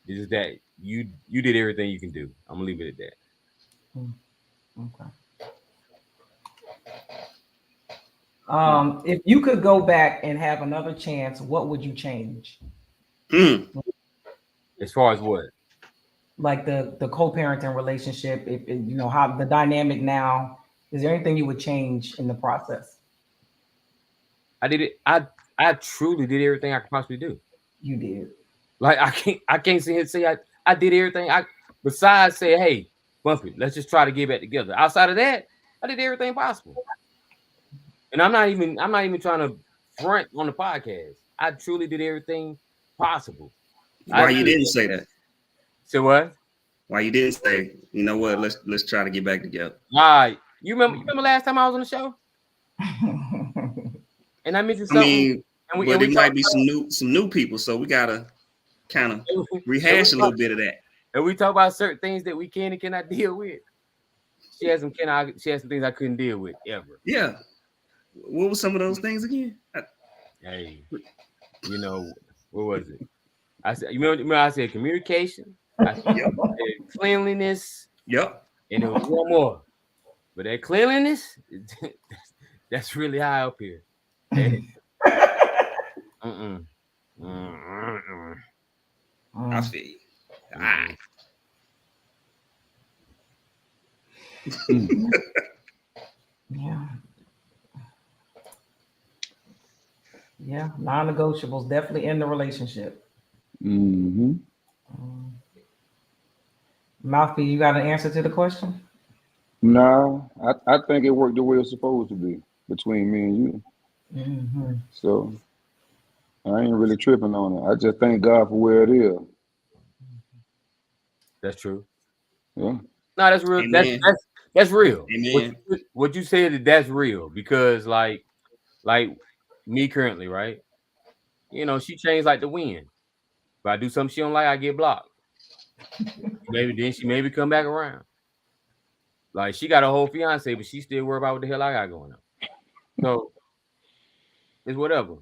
it's that you did everything you can do. I'm gonna leave it at that. okay. If you could go back and have another chance, what would you change? As far as what? Like the co-parenting relationship, if you know how the dynamic now, is there anything you would change in the process? I did it. I truly did everything I could possibly do. You did. Like I can't sit here and say I did everything. Besides say, hey, Bumpy, let's just try to get back together. Outside of that, I did everything possible. And I'm not even trying to front on the podcast. I truly did everything possible. Why you didn't say that? So what? Why you didn't say, you know what? Let's try to get back together. All right. You remember last time I was on the show? And I mentioned something. I mean, but it might be some new people, so we gotta kind of rehash a little bit of that. And we talk about certain things that we can and cannot deal with. She had some things I couldn't deal with ever. Yeah. What were some of those things again? Hey, you know, what was it? I said, you remember I said communication, I said cleanliness. Yep. And there was one more. But that cleanliness, that's really high up here. Hey. I feel you. All right. Yeah. Yeah, non-negotiables definitely in the relationship. Mm-hmm. Mouthpiece, you got an answer to the question? No, I think it worked the way it's supposed to be between me and you. Mm-hmm. So I ain't really tripping on it. I just thank God for where it is. That's true. Yeah. No, that's real. Amen. That's real. Amen. What you said, that's real, because like me currently, right? You know, she changed like the wind. If I do something she don't like, I get blocked. Maybe she come back around. Like she got a whole fiance, but she still worried about what the hell I got going on. So it's whatever.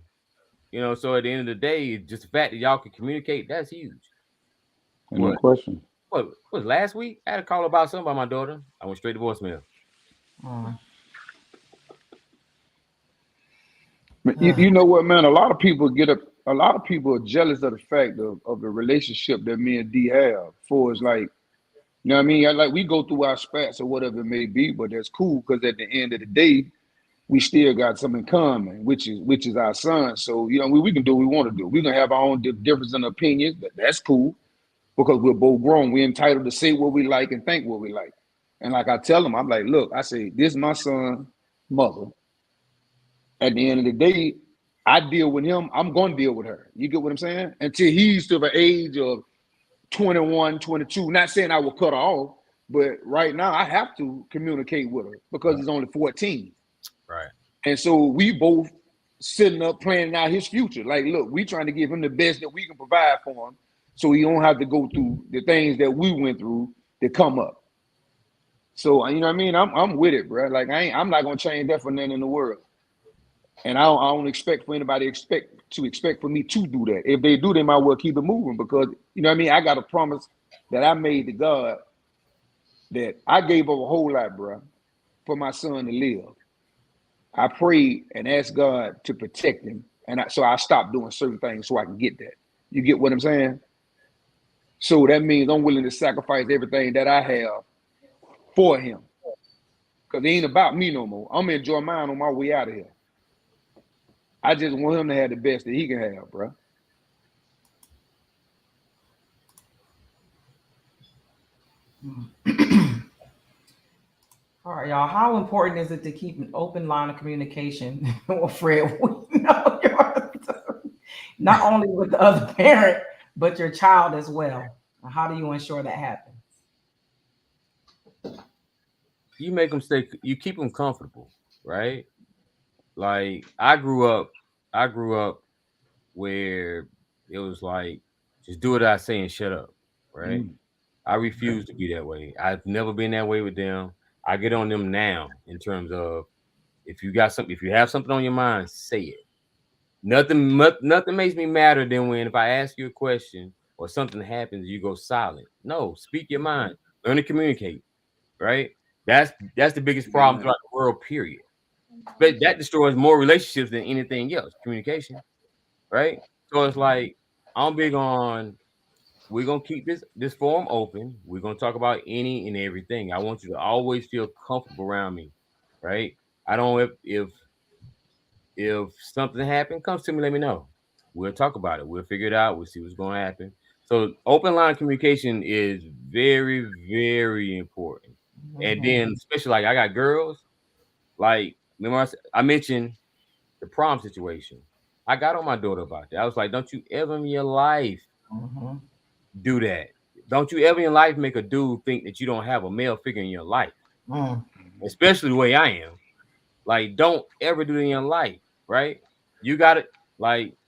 You know, so at the end of the day, just the fact that y'all can communicate, that's huge. No question. What was last week? I had a call about something about my daughter. I went straight to voicemail. You know what, man? A lot of people are jealous of the fact of the relationship that me and D have. For it's like, you know what I mean? Like we go through our spats or whatever it may be, but that's cool because at the end of the day, we still got something in common, which is our son. So, you know, we can do what we want to do. We're gonna have our own difference in opinions, but that's cool because we're both grown. We're entitled to say what we like and think what we like. And like I tell them, I'm like, look, I say, this is my son's mother. At the end of the day, I deal with him, I'm gonna deal with her. You get what I'm saying? Until he's to the age of 21, 22. Not saying I will cut her off, but right now I have to communicate with her because he's only 14. Right. And so we both sitting up planning out his future. Like, look, we trying to give him the best that we can provide for him so he don't have to go through the things that we went through to come up. So, you know what I mean? I'm with it, bro. Like, I'm not going to change that for nothing in the world. And I don't expect for anybody to expect for me to do that. If they do, they might well keep it moving because, you know what I mean? I got a promise that I made to God that I gave up a whole lot, bro, for my son to live. I prayed and asked God to protect him. And so I stopped doing certain things so I can get that. You get what I'm saying? So that means I'm willing to sacrifice everything that I have for him. Because it ain't about me no more. I'm enjoying mine on my way out of here. I just want him to have the best that he can have, bro. All right, y'all. How important is it to keep an open line of communication with Fred? Not only with the other parent, but your child as well. How do you ensure that happens? you make them stay. You keep them comfortable, right? Like I grew up where it was like, just do what I say and shut up, right? Mm. I refuse to be that way. I've never been that way with them. I get on them now in terms of, if you have something on your mind, say it. Nothing makes me madder than when, if I ask you a question or something happens, you go silent. No, speak your mind. Learn to communicate, right? That's the biggest problem Yeah. throughout the world, period. But that destroys more relationships than anything else. Communication, right? So it's like, I'm big on, we're gonna keep this forum open. We're gonna talk about any and everything. I want you to always feel comfortable around me, right? I don't if something happened, comes to me, let me know. We'll talk about it. We'll figure it out. We'll see what's going to happen. So open line communication is very, very important. And then, especially, like, I got girls. Like, remember I mentioned the prom situation. I got on my daughter about that. I was like, don't you ever in your life Mhm. do that. Don't you ever in your life make a dude think that you don't have a male figure in your life, Mm. especially the way I am. Like, don't ever do it in your life, right? You gotta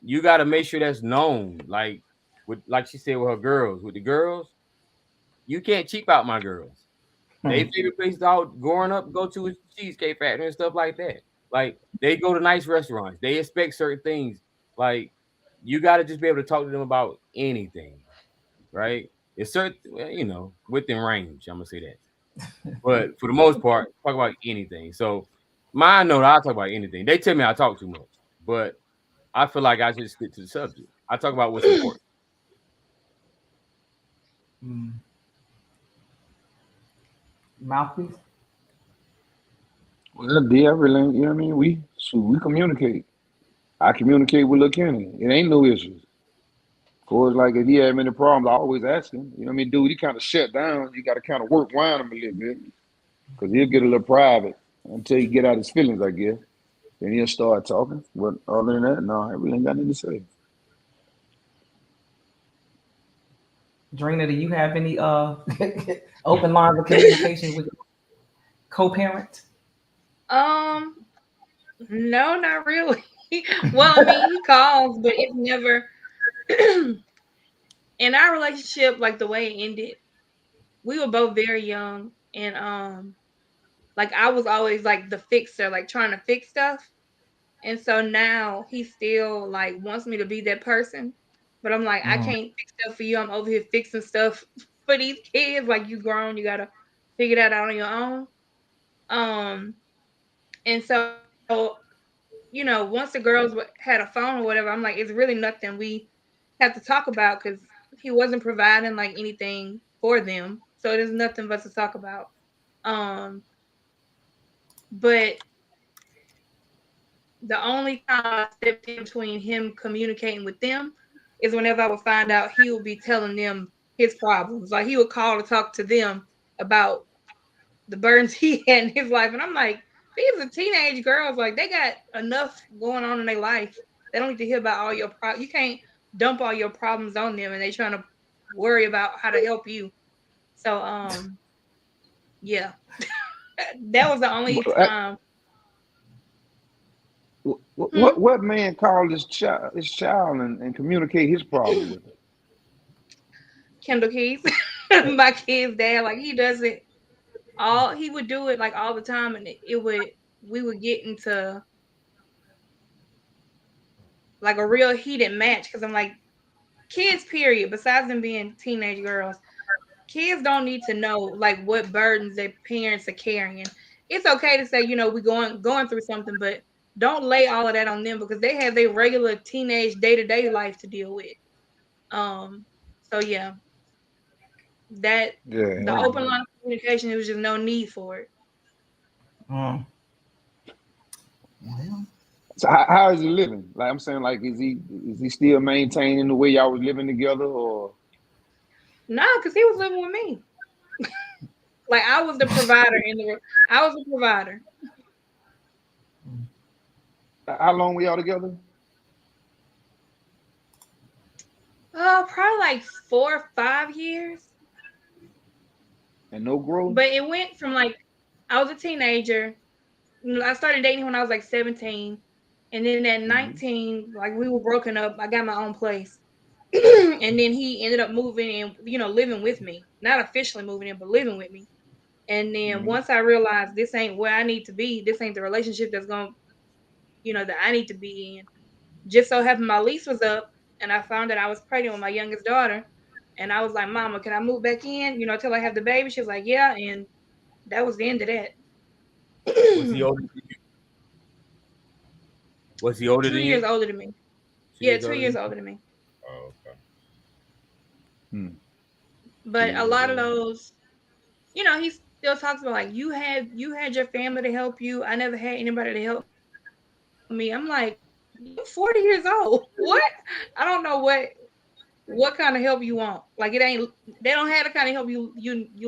you gotta make sure that's known. Like she said with her girls, with the girls, you can't cheap out my girls. They Mm. favorite places out growing up go to is Cheesecake Factory and stuff like that. Like, they go to nice restaurants. They expect certain things. Like, you gotta just be able to talk to them about anything, right? It's certain, well, within range. I'm gonna say that. But for the most part, talk about anything. So mine know that I talk about anything. They tell me I talk too much, but I feel like I should stick to the subject. I talk about what's important. Mm. Mouthpiece. Well, yeah, really, you know what I mean? We communicate. I communicate with Lil Kenny. It ain't no issues. Of course, like if he had many problems, I always ask him. You know what I mean, dude? He kind of shut down. You got to kind of work around him a little bit because he'll get a little private until he get out his feelings, I guess. Then he'll start talking. But other than that, no, I really ain't got nothing to say. Drina, do you have any open lines of communication with your co-parent? Um, no, not really. Well, I mean, he calls, but it's never in our relationship, like the way it ended, we were both very young, and like I was always like the fixer, like trying to fix stuff. And so now he still like wants me to be that person. But I'm like, I Mm. can't fix stuff for you. I'm over here fixing stuff for these kids. Like, you grown, you gotta figure that out on your own. Um, and so once the girls had a phone or whatever, I'm like, it's really nothing we have to talk about because he wasn't providing like anything for them. So there's nothing for us to talk about. Um, but the only time I stepped in between him communicating with them is whenever I would find out he would be telling them his problems. Like, he would call to talk to them about the burdens he had in his life. And I'm like, these are teenage girls. Like, they got enough going on in their life. They don't need to hear about all your problems. You can't dump all your problems on them and they trying to worry about how to help you. So yeah. That was the only time. Hmm? What man called his child and communicate his problem with him? Kendall Keys, my kid's dad, like, he does it all. He would do it like all the time, and we would get into like a real heated match because I'm like, kids, period. Besides them being teenage girls, kids don't need to know like what burdens their parents are carrying. It's okay to say, we going through something, but don't lay all of that on them because they have their regular teenage day-to-day life to deal with. Um, so yeah, that Yeah. the open line of communication, there was just no need for it. Mm. Well, So how is he living? Like I'm saying, like is he still maintaining the way y'all was living together, or No, because he was living with me. Like, I was the provider I was the provider. how long were y'all together? Probably like 4 or 5 years. And no growth? But it went from like I was a teenager. I started dating him when I was like 17. And then at 19, like we were broken up. I got my own place. And then he ended up moving and, living with me. Not officially moving in, but living with me. And then once I realized this ain't where I need to be, this ain't the relationship that's going to, that I need to be in. Just so happened my lease was up and I found that I was pregnant with my youngest daughter. And I was like, Mama, can I move back in, till I have the baby? She was like, yeah. And that was the end of that. Was he older than you? Was he older 2 than years you? older than me. Yeah, 2 years older than me. Oh, okay. But Yeah, a lot of those, he still talks about like you had your family to help you. I never had anybody to help me. I'm like, you're 40 years old. What? I don't know what kind of help you want. Like it ain't. They don't have the kind of help you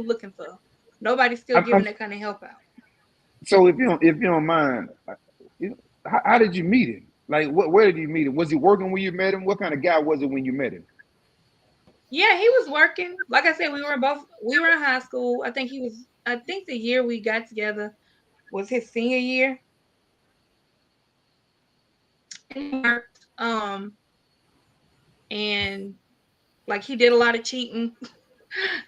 looking for. Nobody's still giving that kind of help out. So if you don't mind, how did you meet him? Like, where did you meet him? Was he working when you met him? What kind of guy was it when you met him? Yeah, he was working. Like I said, we were in high school. I think the year we got together was his senior year. And he worked, and like he did a lot of cheating,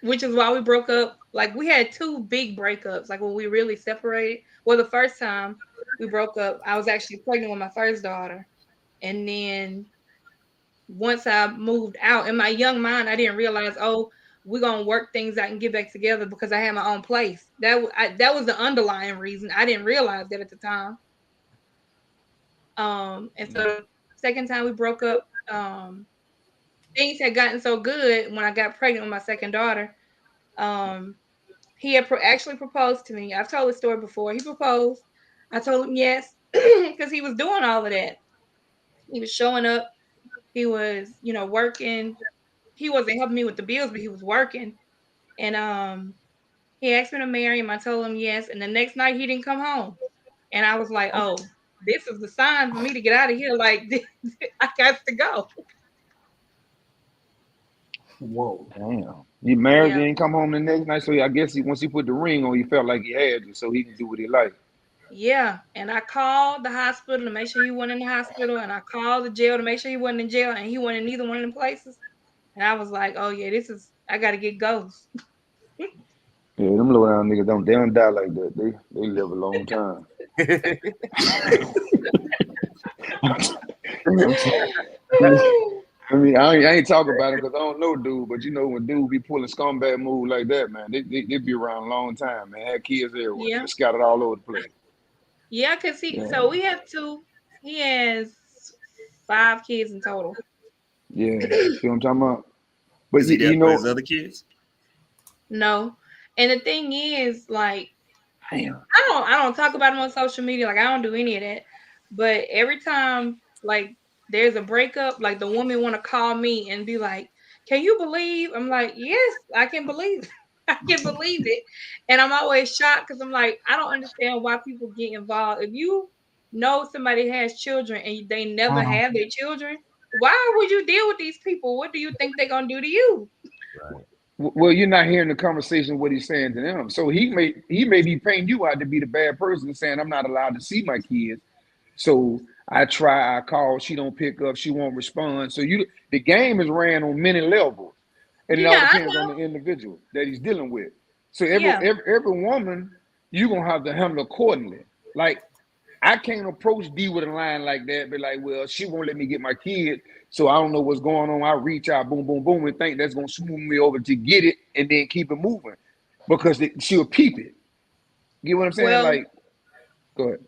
which is why we broke up. Like we had 2 big breakups. Like when we really separated. Well, the first time we broke up, I was actually pregnant with my first daughter, and then once I moved out, in my young mind, I didn't realize, we're gonna work things out and get back together because I had my own place. That was the underlying reason. I didn't realize that at the time. And so the second time we broke up, things had gotten so good when I got pregnant with my second daughter. He had actually proposed to me. I've told the story before. He proposed. I told him yes because he was doing all of that. He was showing up. He was, working. He wasn't helping me with the bills, but he was working. And he asked me to marry him. I told him yes. And the next night he didn't come home. And I was like, oh, this is the sign for me to get out of here. Like, I got to go. Whoa. Damn. You married, Yeah. you ain't come home the next night. So I guess once he put the ring on, he felt like he had you, so he can do what he liked. Yeah. And I called the hospital to make sure he wasn't in the hospital. And I called the jail to make sure he wasn't in jail. And he wasn't in neither one of them places. And I was like, oh, yeah, I got to get ghosts. Yeah, them low down niggas they don't die like that. They live a long time. I mean, I ain't talking about it because I don't know dude, but when dude be pulling scumbag move like that, man, they be around a long time, man. Had kids everywhere. Yeah. They're scattered all over the place. Yeah, because so we have 2. He has 5 kids in total. Yeah, see what I'm talking about? But Is he there for his other kids? No. And the thing is, like, damn. I don't talk about him on social media. Like, I don't do any of that. But every time, like, there's a breakup, like the woman want to call me and be like, can you believe? I'm like, yes, I can believe it. I can believe it. And I'm always shocked because I'm like, I don't understand why people get involved. If you know somebody has children and they never have their children, why would you deal with these people? What do you think they're going to do to you? Right. Well, you're not hearing the conversation what he's saying to them. So he may be painting you out to be the bad person, saying I'm not allowed to see my kids. So I call, she don't pick up, she won't respond. So the game is ran on many levels, and it all depends on the individual that he's dealing with. So every woman, you're gonna have to handle accordingly. Like I can't approach D with a line like that, be like, well, she won't let me get my kid, so I don't know what's going on. I reach out, boom, boom, boom, and think that's gonna smooth me over to get it and then keep it moving because she'll peep it. You know what I'm saying? Well, like, go ahead.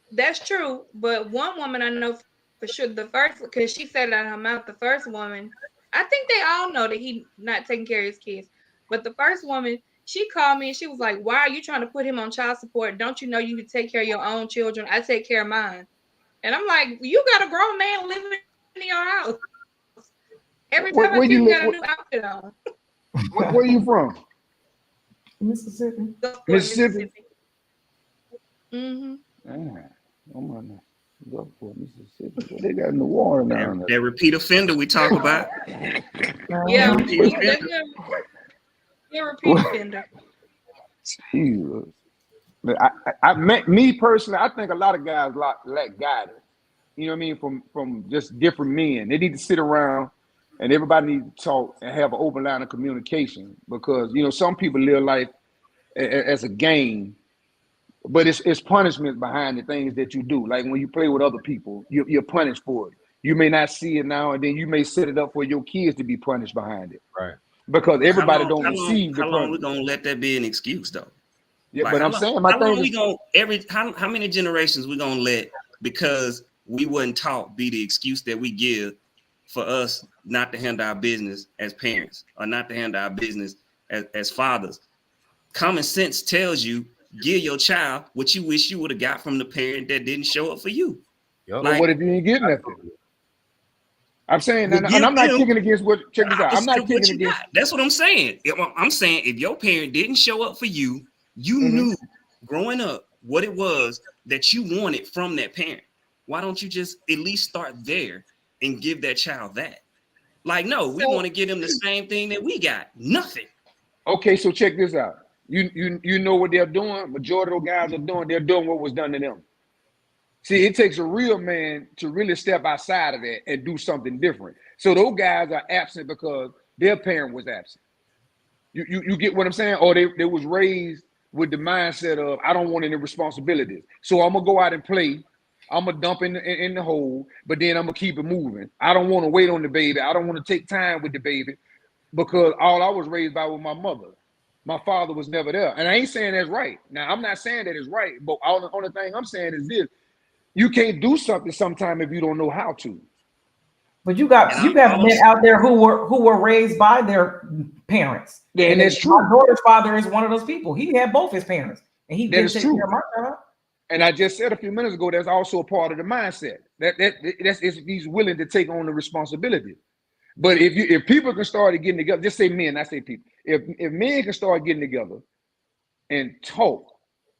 That's true, but one woman I know for sure, the first, because she said it out of her mouth, the first woman, I think they all know that he not taking care of his kids, but the first woman, she called me and she was like, why are you trying to put him on child support? Don't you know you can take care of your own children? I take care of mine. And I'm like, you got a grown man living in your house. Every time I see you got a new outfit on. Where you from? Mississippi. Mississippi. Mm-hmm. Mississippi. What they got in the water now? That repeat offender we talk about. Yeah, repeat repeat offender. Jesus. Me personally, I think a lot of guys lack guidance. You know what I mean? From just different men. They need to sit around and everybody needs to talk and have an open line of communication, because some people live life as a game, but it's punishment behind the things that you do. Like when you play with other people, you're punished for it. You may not see it now, and then you may set it up for your kids to be punished behind it. Right. Because everybody don't receive the punishment. How long we punishment. gonna let that be an excuse though? Yeah, Like, but I'm saying my thing is how many generations we gonna let, because we wasn't taught, be the excuse that we give for us not to handle our business as parents, or not to handle our business as fathers. Common sense tells you, give your child what you wish you would have got from the parent that didn't show up for you. Yep. But what if you ain't get nothing? I'm saying, and I'm not kicking against what. Check this out. I'm not kicking against. That's what I'm saying. I'm saying if your parent didn't show up for you, you knew growing up what it was that you wanted from that parent. Why don't you just at least start there and give that child that? Like, no, we want to give them the same thing that we got. Nothing. Okay, so check this out. You know what they're doing? Majority of those guys are doing. They're doing what was done to them. See, it takes a real man to really step outside of that and do something different. So those guys are absent because their parent was absent. You get what I'm saying? Or they was raised with the mindset of, I don't want any responsibilities. So I'm gonna go out and play. I'm gonna dump in the hole, but then I'm gonna keep it moving. I don't want to wait on the baby. I don't want to take time with the baby, because all I was raised by was my mother. My father was never there. And I ain't saying that's right. Now, I'm not saying that it's right, but the only thing I'm saying is this. You can't do something sometime if you don't know how to. But you got men out there who were raised by their parents. Yeah, and that's true. My daughter's father is one of those people. He had both his parents, and he did take care of my child. And I just said a few minutes ago, that's also a part of the mindset. That's if he's willing to take on the responsibility. But if people can start getting together, just say men, I say people. If men can start getting together and talk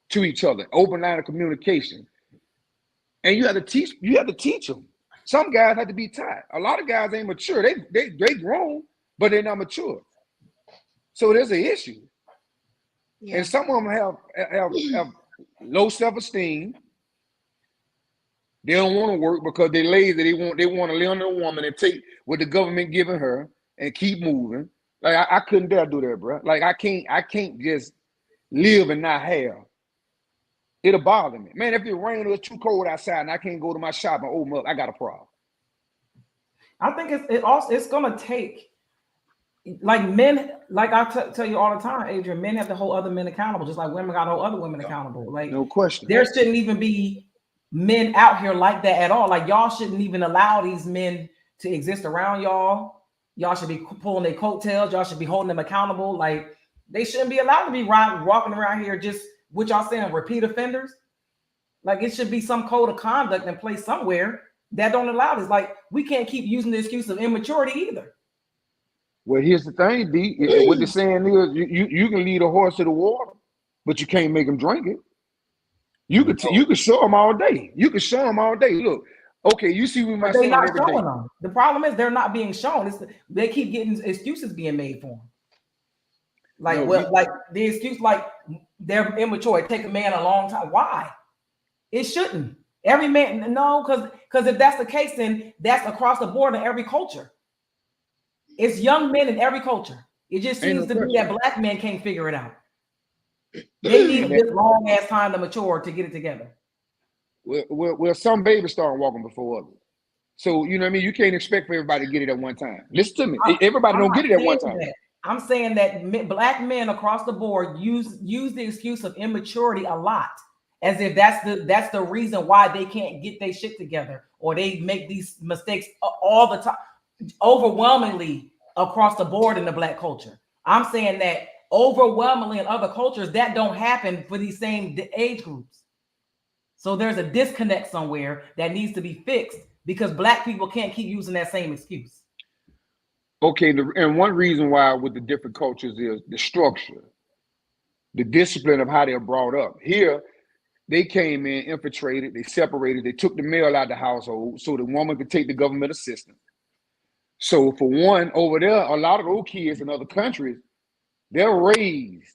to each other, open line of communication, and you have to teach them. Some guys have to be taught. A lot of guys ain't mature. They grown, but they're not mature. So there's an issue. Yeah. And some of them have low self-esteem. They don't want to work because they're lazy. They want to lay on a woman and take what the government giving her and keep moving. Like I couldn't dare do that, bro. Like I can't just live and not have. It'll bother me, man. If it rain or it's too cold outside and I can't go to my shop and open up, I got a problem. I think it's gonna take, like, men, like I tell you all the time, Adrian. Men have to hold other men accountable, just like women got to hold other women accountable. Like, no question. There shouldn't even be men out here like that at all. Like, y'all shouldn't even allow these men to exist around y'all. Y'all should be pulling their coattails. Y'all should be holding them accountable. Like, they shouldn't be allowed to be walking around here just, what y'all saying, repeat offenders. Like, it should be some code of conduct in place somewhere that don't allow this. Like, we can't keep using the excuse of immaturity either. Well, here's the thing, D. What they're saying is you can lead a horse to the water, but you can't make him drink it. You could show them all day. You can show them all day. Look, okay, you see me my son every day. Them. The problem is they're not being shown. They keep getting excuses being made for them. Like, like the excuse, like they're immature. It takes a man a long time. Why? It shouldn't. Every man, no, because if that's the case, then that's across the board in every culture. It's young men in every culture. It just seems to be that black men can't figure it out. They need this long ass time to mature to get it together. Well, some babies start walking before others. So, you know what I mean? You can't expect for everybody to get it at one time. Listen to me. Everybody don't get it at one time. I'm saying that black men across the board use the excuse of immaturity a lot, as if that's the reason why they can't get their shit together, or they make these mistakes all the time, overwhelmingly across the board in the black culture. I'm saying that overwhelmingly in other cultures that don't happen for these same age groups. So there's a disconnect somewhere that needs to be fixed, because black people can't keep using that same excuse. Okay, and one reason why with the different cultures is the structure, the discipline of how they're brought up. Here, they came in, infiltrated, they separated, they took the male out of the household so the woman could take the government assistance. So for one, over there, a lot of those kids in other countries, they're raised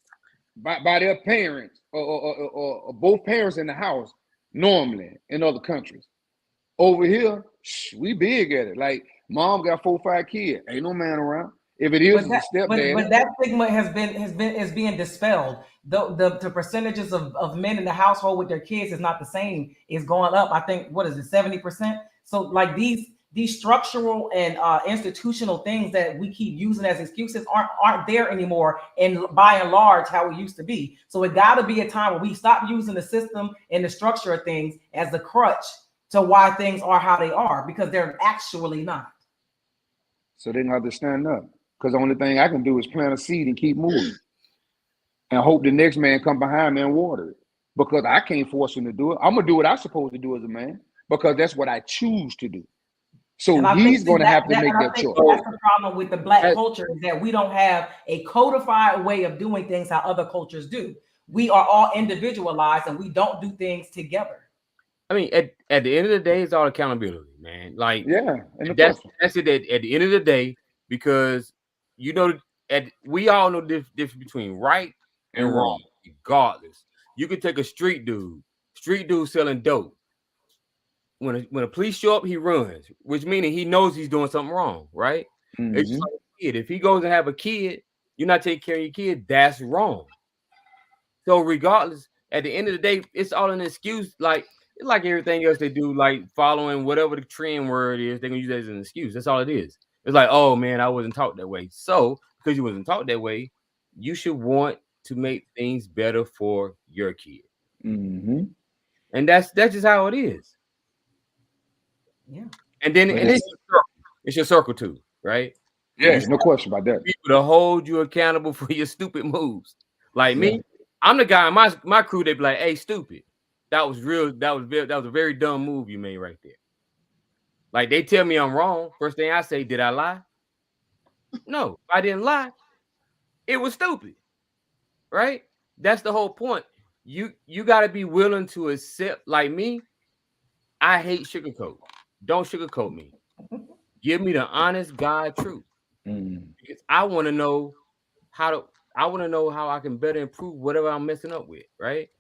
by their parents or both parents in the house normally in other countries. Over here, we big at it. Like mom got 4 or 5 kids, ain't no man around. If it is, it's a stepdad. But that stigma is being dispelled. The percentages of men in the household with their kids is not the same. It's going up. I think what is it, 70%? So like these structural and institutional things that we keep using as excuses aren't there anymore. And by and large, how it used to be. So it got to be a time where we stop using the system and the structure of things as the crutch to why things are how they are, because they're actually not. So they got to stand up. Because the only thing I can do is plant a seed and keep moving. And hope the next man come behind me and water it. Because I can't force him to do it. I'm going to do what I'm supposed to do as a man. Because that's what I choose to do. So he's going to have to make that choice. That's the problem with the Black culture, is that we don't have a codified way of doing things how other cultures do. We are all individualized and we don't do things together. I mean, at the end of the day, it's all accountability, man. Like, yeah, that's it. At the end of the day, because you know, we all know the difference between right and wrong, regardless. You could take a street dude selling dope. When a police show up, he runs, which meaning he knows he's doing something wrong, right? Mm-hmm. It's just like a kid. If he goes and have a kid, you're not taking care of your kid. That's wrong. So regardless, at the end of the day, it's all an excuse. Like everything else they do, like following whatever the trend word is, they're gonna use that as an excuse. That's all it is. It's like, oh man, I wasn't taught that way. So because you wasn't taught that way, you should want to make things better for your kid. Mm-hmm. And that's just how it is. Yeah. And then it's your circle too, right? Yeah, no question about that. People to hold you accountable for your stupid moves. Like me, I'm the guy in my crew. They be like, "Hey, stupid, that was a very dumb move you made right there." Like they tell me I'm wrong. First thing I say, did I lie? No, I didn't lie. It was stupid, right? That's the whole point. You got to be willing to accept. Like me, I hate sugarcoat. Don't sugarcoat me. Give me the honest God truth. Because I want to know how I can better improve whatever I'm messing up with, right?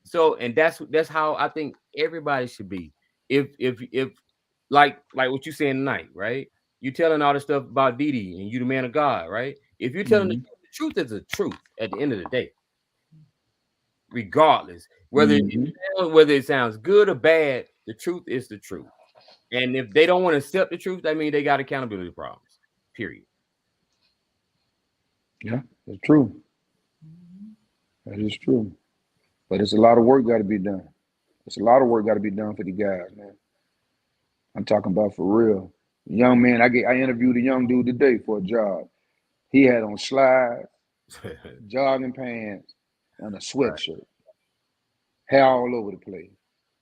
So, and that's how I think everybody should be. If like what you saying tonight, right? You telling all this stuff about Didi and you the man of God, right? If you're telling the truth is the truth at the end of the day, regardless whether it sounds good or bad, the truth is the truth. And if they don't want to accept the truth, that means they got accountability problems. Period. Yeah, it's true. That is true. But it's a lot of work got to be done. It's a lot of work got to be done for the guys, man. I'm talking about for real. Young man, I interviewed a young dude today for a job. He had on slides, jogging pants, and a sweatshirt. Hair all over the place.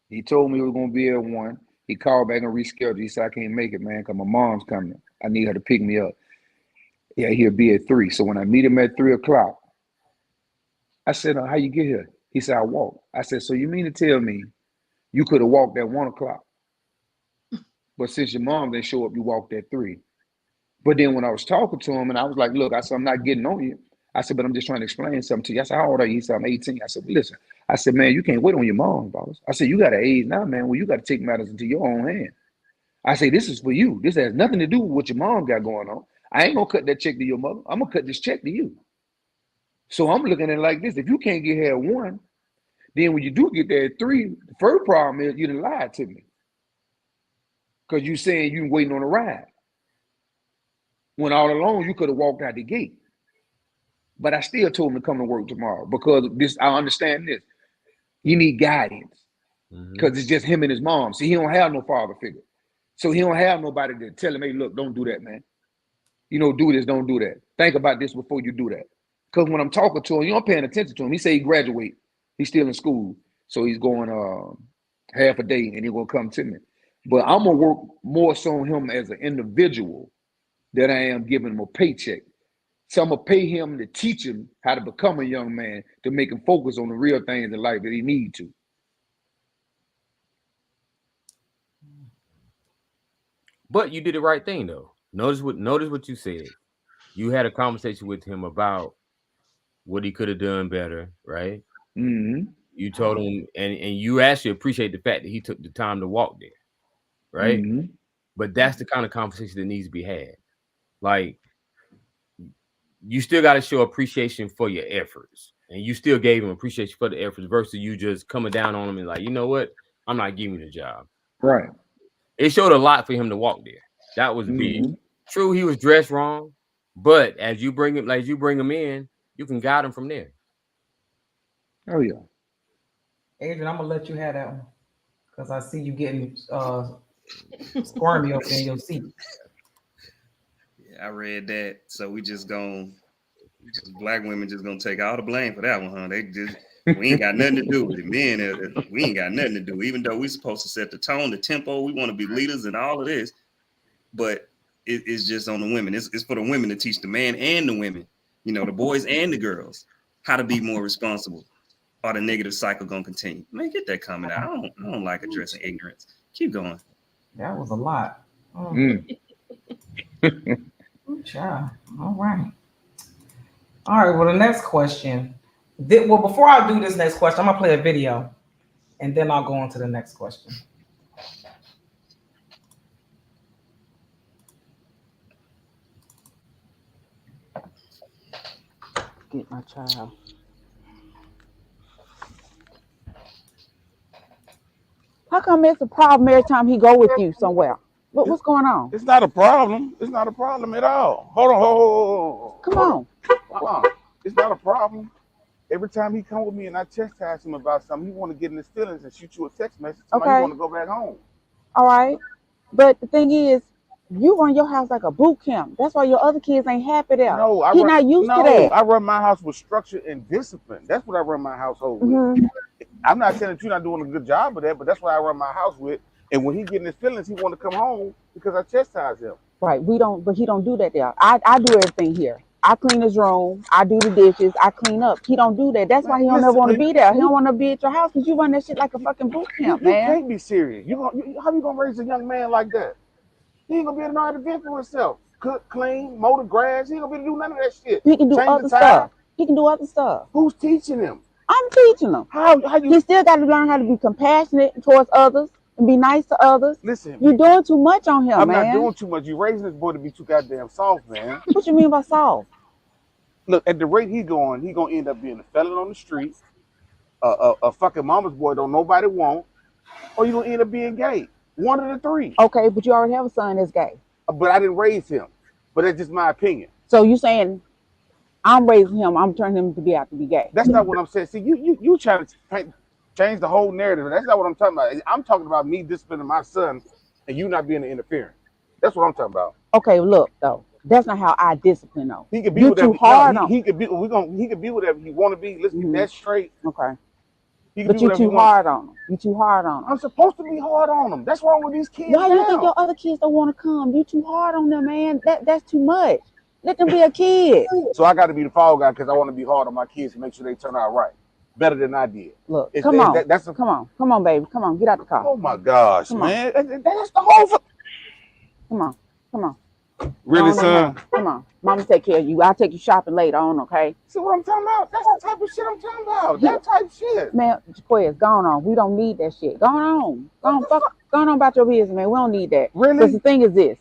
He told me he was going to be at 1. He called back and rescheduled. He said, I can't make it, man, because my mom's coming. I need her to pick me up. Yeah, he'll be at 3. So when I meet him at 3 o'clock, I said, how you get here? He said, I walked. I said, so you mean to tell me you could have walked at 1 o'clock? But since your mom didn't show up, you walked at 3. But then when I was talking to him and I was like, look, I said, I'm not getting on you. I said, but I'm just trying to explain something to you. I said, how old are you? He said, I'm 18. I said, well, listen. I said, man, you can't wait on your mom, boss. I said, you got an age now, man, where you got to take matters into your own hand. I say, this is for you. This has nothing to do with what your mom got going on. I ain't going to cut that check to your mother. I'm going to cut this check to you. So I'm looking at it like this. If you can't get here at 1, then when you do get there at 3, the first problem is you done lied to me. Because you saying you waiting on a ride. When all along you could have walked out the gate. But I still told him to come to work tomorrow because I understand this. You need guidance because it's just him and his mom. See, he don't have no father figure. So he don't have nobody to tell him, hey, look, don't do that, man. You know, do this, don't do that. Think about this before you do that. Because when I'm talking to him, you know, I'm paying attention to him. He say he graduate. He's still in school. So he's going half a day and he's going to come to me. But I'm going to work more so on him as an individual than I am giving him a paycheck. So I'm going to pay him to teach him how to become a young man, to make him focus on the real things in life that he needs to. But you did the right thing, though. Notice what you said. You had a conversation with him about what he could have done better, right? Mm-hmm. You told him, and you actually appreciate the fact that he took the time to walk there, right? Mm-hmm. But that's the kind of conversation that needs to be had. Like, you still got to show appreciation for your efforts, and you still gave him appreciation for the efforts versus you just coming down on him and like, you know what, I'm not giving you the job. Right. It showed a lot for him to walk there. That was big. Mm-hmm. True, he was dressed wrong, but as you bring him in, you can guide him from there. Oh yeah. Adrian, I'm gonna let you have that one because I see you getting squirmy up in your seat. Yeah, I read that. So black women just gonna take all the blame for that one, huh? We ain't got nothing to do with it. Men, we ain't got nothing to do. Even though we supposed to set the tone, the tempo, we want to be leaders and all of this, but it's just on the women. It's for the women to teach the man and the women, the boys and the girls, how to be more responsible. Or the negative cycle gonna continue. Man, get that comment out. I don't like addressing ignorance. Keep going. That was a lot. Oh. Child. All right. All right. Well, the next question. Before I do this next question, I'm gonna play a video, and then I'll go on to the next question. Get my child. How come it's a problem every time he go with you somewhere? What's going on? It's not a problem. It's not a problem at all. Hold on. Come on. It's not a problem. Every time he come with me and I chastise him about something, he want to get in his feelings and shoot you a text message. Okay. He want to go back home. All right. But the thing is, you run your house like a boot camp. That's why your other kids ain't happy there. No, He's not used to that. I run my house with structure and discipline. That's what I run my household with. Mm-hmm. I'm not saying that you're not doing a good job of that, but that's what I run my house with. And when he get in his feelings, he want to come home because I chastise him. Right. But he don't do that there. I do everything here. I clean his room. I do the dishes. I clean up. He don't do that. That's why he don't ever want to be there. He don't want to be at your house because you run that shit like a fucking boot camp, man. You can't be serious. How you gonna raise a young man like that? He ain't gonna be able to know how to fend for himself. Cook, clean, mow the grass. He ain't gonna be able to do none of that shit. He can do other stuff. He can do other stuff. Who's teaching him? I'm teaching him. How you? He still got to learn how to be compassionate towards others and be nice to others. Listen, you're doing too much on him, I'm man. not doing too much. You raising this boy to be too goddamn soft, man. What you mean by soft? Look, at the rate he gonna end up being a felon on the street, a fucking mama's boy don't nobody want, or you gonna end up being gay. One of the three. Okay, but you already have a son that's gay. But I didn't raise him. But that's just my opinion. So you saying I'm raising him, I'm turning him to be out to be gay? That's not what I'm saying. See, you trying to change the whole narrative. That's not what I'm talking about. I'm talking about me disciplining my son and you not being an interference. That's what I'm talking about. Okay, look though. That's not how I discipline though. He could be too hard on. He could be whatever he want to be. Let's get that straight. Okay. But you too hard on him. You too hard on him. I'm supposed to be hard on him. That's wrong with these kids. Why do you think your other kids don't want to come? You too hard on them, man. That's too much. Let them be a kid. So I got to be the fall guy because I want to be hard on my kids to make sure they turn out right, better than I did. Look, come on, baby, come on, get out the car. Oh my gosh, man, that's the whole. Come on. Really, son? Come on. Mama take care of you. I'll take you shopping later on, okay? See what I'm talking about? That's the type of shit I'm talking about. That type shit. Man, Jaquez, go on. We don't need that shit. Go on. Go on about your business, man. We don't need that. Really? Because the thing is this.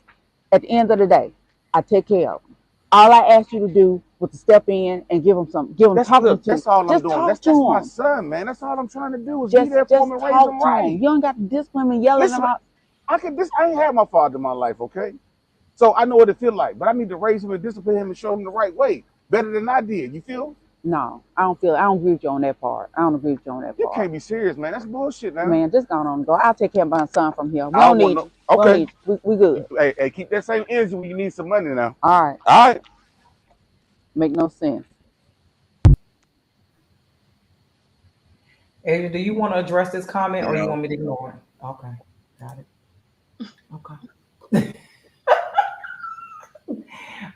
At the end of the day, I take care of them. All I asked you to do was to step in and give him something. That's all I'm doing. That's my son, man. That's all I'm trying to do is be there for him and raise him right. You don't got to discipline him and yell at him out. I ain't had my father in my life, okay? So I know what it feels like, but I need to raise him and discipline him and show him the right way. Better than I did. You feel? No, I don't agree with you on that part. You can't be serious, man. That's bullshit, man. Man, just go on and go. I'll take care of my son from here. We don't need you. Okay. We good. Hey, keep that same energy when you need some money now. All right. Make no sense. Adrian, do you want to address this comment or you want me to ignore it? Okay, got it. Okay.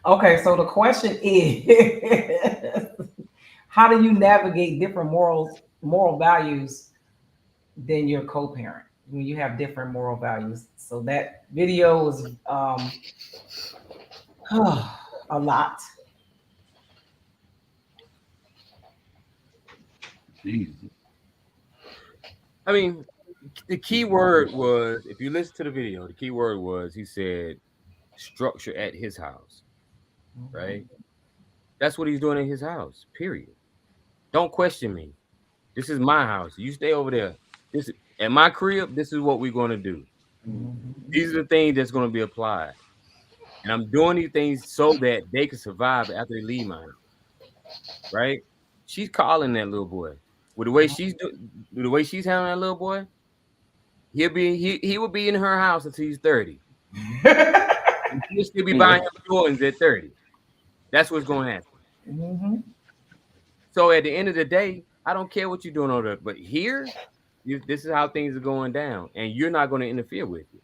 Okay, so the question is, how do you navigate different moral values than your co-parent when you have different moral values? So that video was a lot. Jesus. I mean, the key word was, if you listen to the video, the key word was he said structure at his house, right? That's what he's doing in his house, period. Don't question me. This is my house. You stay over there. This at my crib, this is what we're going to do. These are the things that's going to be applied. And I'm doing these things so that they can survive after they leave my house. Right? She's calling that little boy. With the way she's handling that little boy, he will be in her house until he's 30. He'll still be buying him Jordans at 30. That's what's going to happen. So at the end of the day, I don't care what you're doing over there, but here, this is how things are going down, and you're not going to interfere with it.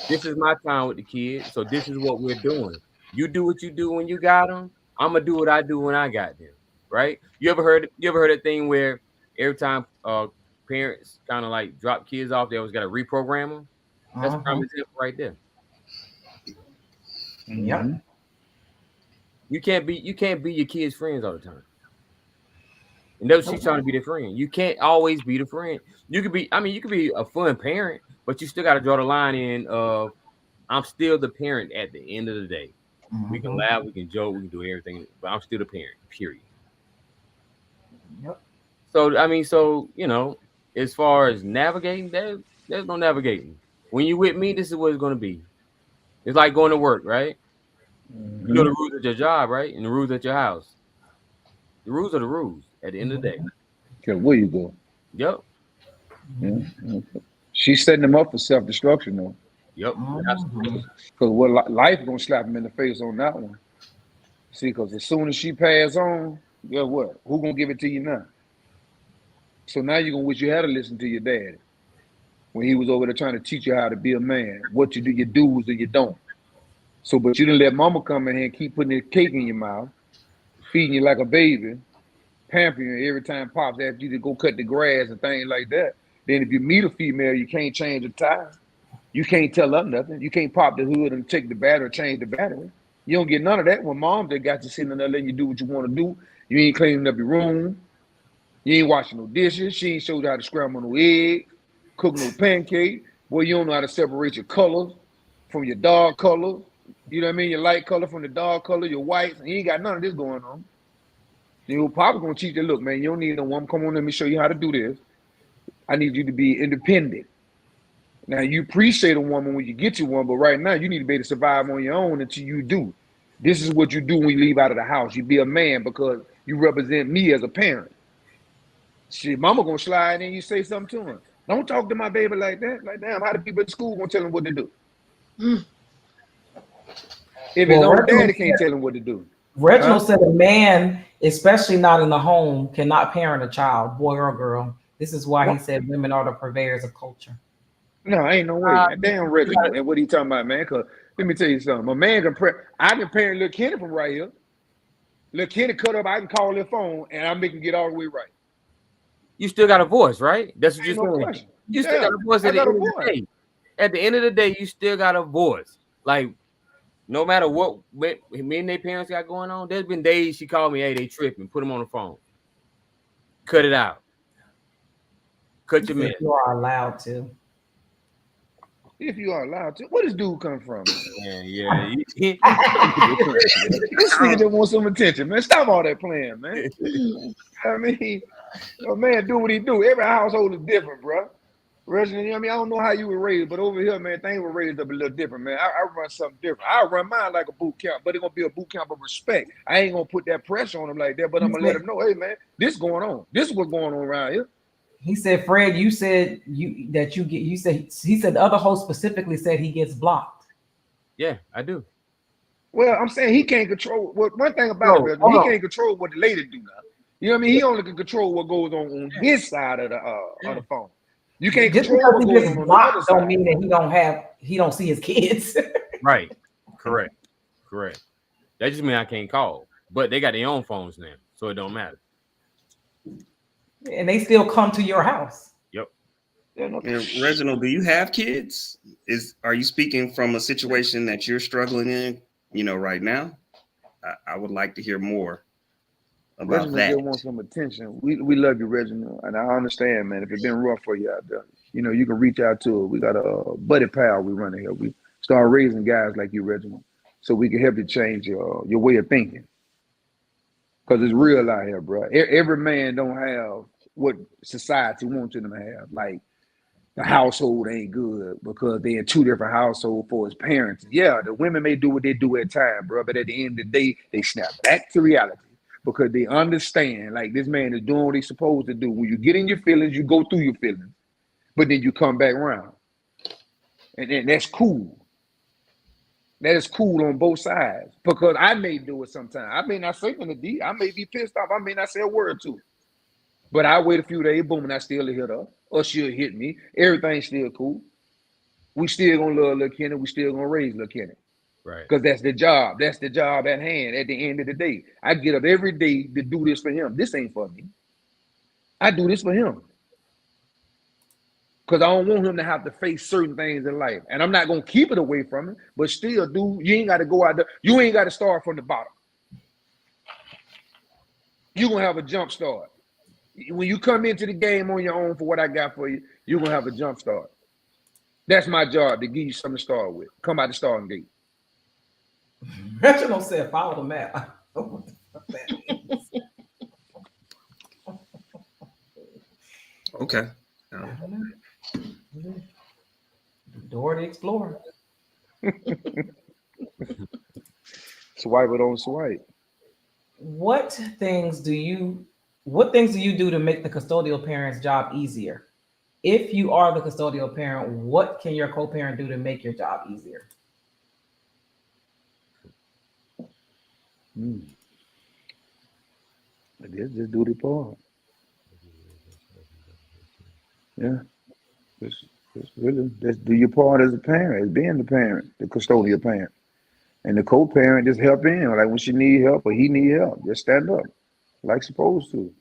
This is my time with the kids, so this is what we're doing. You do what you do when you got them. I'm gonna do what I do when I got them. Right? You ever heard that thing where every time parents kind of like drop kids off, they always got to reprogram them? That's a prime example right there. Yep. You can't be your kids' friends all the time. And that's what she's trying to be their friend. You can't always be the friend. You could be a fun parent, but you still got to draw the line in of I'm still the parent at the end of the day. We can laugh, we can joke, we can do everything, but I'm still the parent, period. Yep. So as far as navigating, there's no navigating. When you with me, this is what it's going to be. It's like going to work, right? You know the rules at your job, right? And the rules at your house. The rules are the rules at the end of the day. Okay, where you go? Yep. She's setting them up for self-destruction, though. Yep. Because life gonna slap him in the face on that one. See, because as soon as she pass on, guess what? Who gonna give it to you now? So now you're gonna wish you had to listen to your daddy when he was over there trying to teach you how to be a man, what you do, your do's and you don't. So, but you didn't let mama come in here and keep putting the cake in your mouth, feeding you like a baby, pampering you every time pops after you to go cut the grass and things like that. Then if you meet a female, you can't change the tire. You can't tell her nothing. You can't pop the hood and take the battery or change the battery. You don't get none of that when mom they got you sitting in there letting you do what you want to do. You ain't cleaning up your room. You ain't washing no dishes. She ain't showed you how to scramble no eggs, cook no pancake. Boy, you don't know how to separate your colors from your dark color. You know what I mean? Your light color from the dark color, your whites. You ain't got none of this going on. Your papa gonna teach you, look, man, you don't need no woman. Come on, let me show you how to do this. I need you to be independent. Now, you appreciate a woman when you get you one, but right now, you need to be able to survive on your own until you do. This is what you do when you leave out of the house. You be a man because you represent me as a parent. Shit, mama gonna slide in, you say something to her. Don't talk to my baby like that. Like, damn, how the people at school gonna tell him what to do? If his own daddy can't tell him what to do. Reginald said a man, especially not in the home, cannot parent a child, boy or girl. This is why he said women are the purveyors of culture. No, ain't no way. Damn Reginald. And what he talking about, man? Because let me tell you something. A man I can parent little Kenny from right here. Little Kenny cut up, I can call their phone and I make him get all the way right. You still got a voice, right? That's what you're saying. Question. You still got a voice at the end of the day. At the end of the day, you still got a voice. Like, no matter what me and their parents got going on, there's been days she called me, hey, they tripping, put them on the phone. Cut it out. Cut your mess. You are allowed to. If you are allowed to. Where does dude come from? Yeah. This nigga just want some attention, man. Stop all that playing, man. I mean, a man do what he do. Every household is different, bro. Reginald, you know what I mean? I don't know how you were raised, but over here, man, things were raised up a little different, man. I run something different. I run mine like a boot camp, but it's gonna be a boot camp of respect. I ain't gonna put that pressure on him like that, but I'm gonna let him know, hey, man, this is going on. This is what's going on around here. He said, Fred, you said he said the other host specifically said he gets blocked. Yeah, I do. Well, I'm saying he can't control one thing about it, he can't control what the lady do now. You know what I mean? He only can control what goes on his side of the phone. You can't Just control because what he goes gets on blocked the other don't side. mean that he don't see his kids. Right. Correct. That just means I can't call. But they got their own phones now, so it don't matter. And they still come to your house. Yep. And Reginald, do you have kids? Are you speaking from a situation that you're struggling in, right now? I would like to hear more. about Reginald that. just wants some attention. We love you, Reginald, and I understand, man. If it's been rough for you out there, you can reach out to us. We got a buddy pal we running here. We start raising guys like you, Reginald, so we can help you change your way of thinking. Cause it's real out here, bro. Every man don't have what society wants them to have. Like the household ain't good because they're in two different households for his parents. Yeah, the women may do what they do at time, bro. But at the end of the day, they snap back to reality because they understand like this man is doing what he's supposed to do. When you get in your feelings, you go through your feelings, but then you come back around, and that's cool. That is cool on both sides because I may do it sometimes. I may not say anything deep. I may be pissed off. I may not say a word to it. But I wait a few days, boom, and I still hit her. Or she'll hit me. Everything's still cool. We still gonna love Lil Kenny. We still gonna raise Lil Kenny. Right. Because that's the job. That's the job at hand at the end of the day. I get up every day to do this for him. This ain't for me. I do this for him. Because I don't want him to have to face certain things in life. And I'm not going to keep it away from him. But still, dude, you ain't got to go out there. You ain't got to start from the bottom. You're going to have a jump start. When you come into the game on your own for what I got for you, you're going to have a jump start. That's my job, to give you something to start with. Come out the starting gate. Reginald said, follow the map. What the fuck that means? Okay. I don't know. Dora the Explorer. Swipe it on swipe. What things do you do to make the custodial parent's job easier? If you are the custodial parent, what can your co-parent do to make your job easier? Just do the part. Yeah. Just do your part as a parent, as being the parent, the custodial parent. And the co-parent just help in. Like when she need help or he need help, just stand up like supposed to.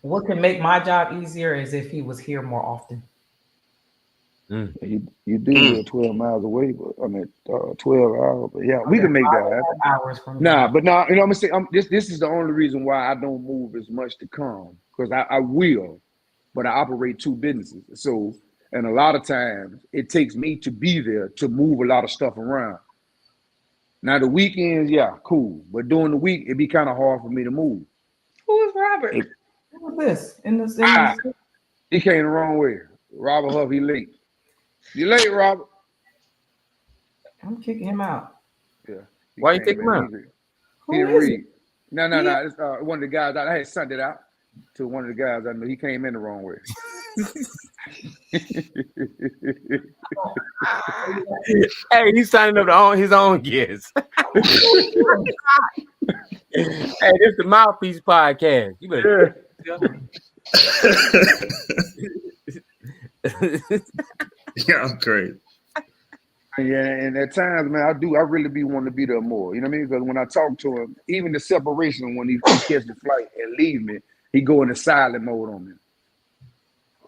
What can make my job easier is if he was here more often. You do live 12 miles away, but 12 hours. But yeah, we can make that happen. Hours from Nah, but now, I'm gonna say this is the only reason why I don't move as much to come. Because I will, but I operate two businesses. So, and a lot of times it takes me to be there to move a lot of stuff around. Now the weekends, yeah, cool. But during the week, it'd be kind of hard for me to move. Who is Robert? What was this? He came the wrong way. Robert Huff, he late. You late, Robert? I'm kicking him out. Yeah. Why you kicking him out? Who He didn't is read. No. It's one of the guys. I had sent it out to one of the guys. I know he came in the wrong way. Hey, he's signing up to his own guests. Hey, this is the Mouthpiece Podcast. You better. Yeah, I'm crazy. Yeah, and at times, man, I really be wanting to be there more. You know what I mean? Because when I talk to him, even the separation when he catch the flight and leave me, he go into silent mode on me.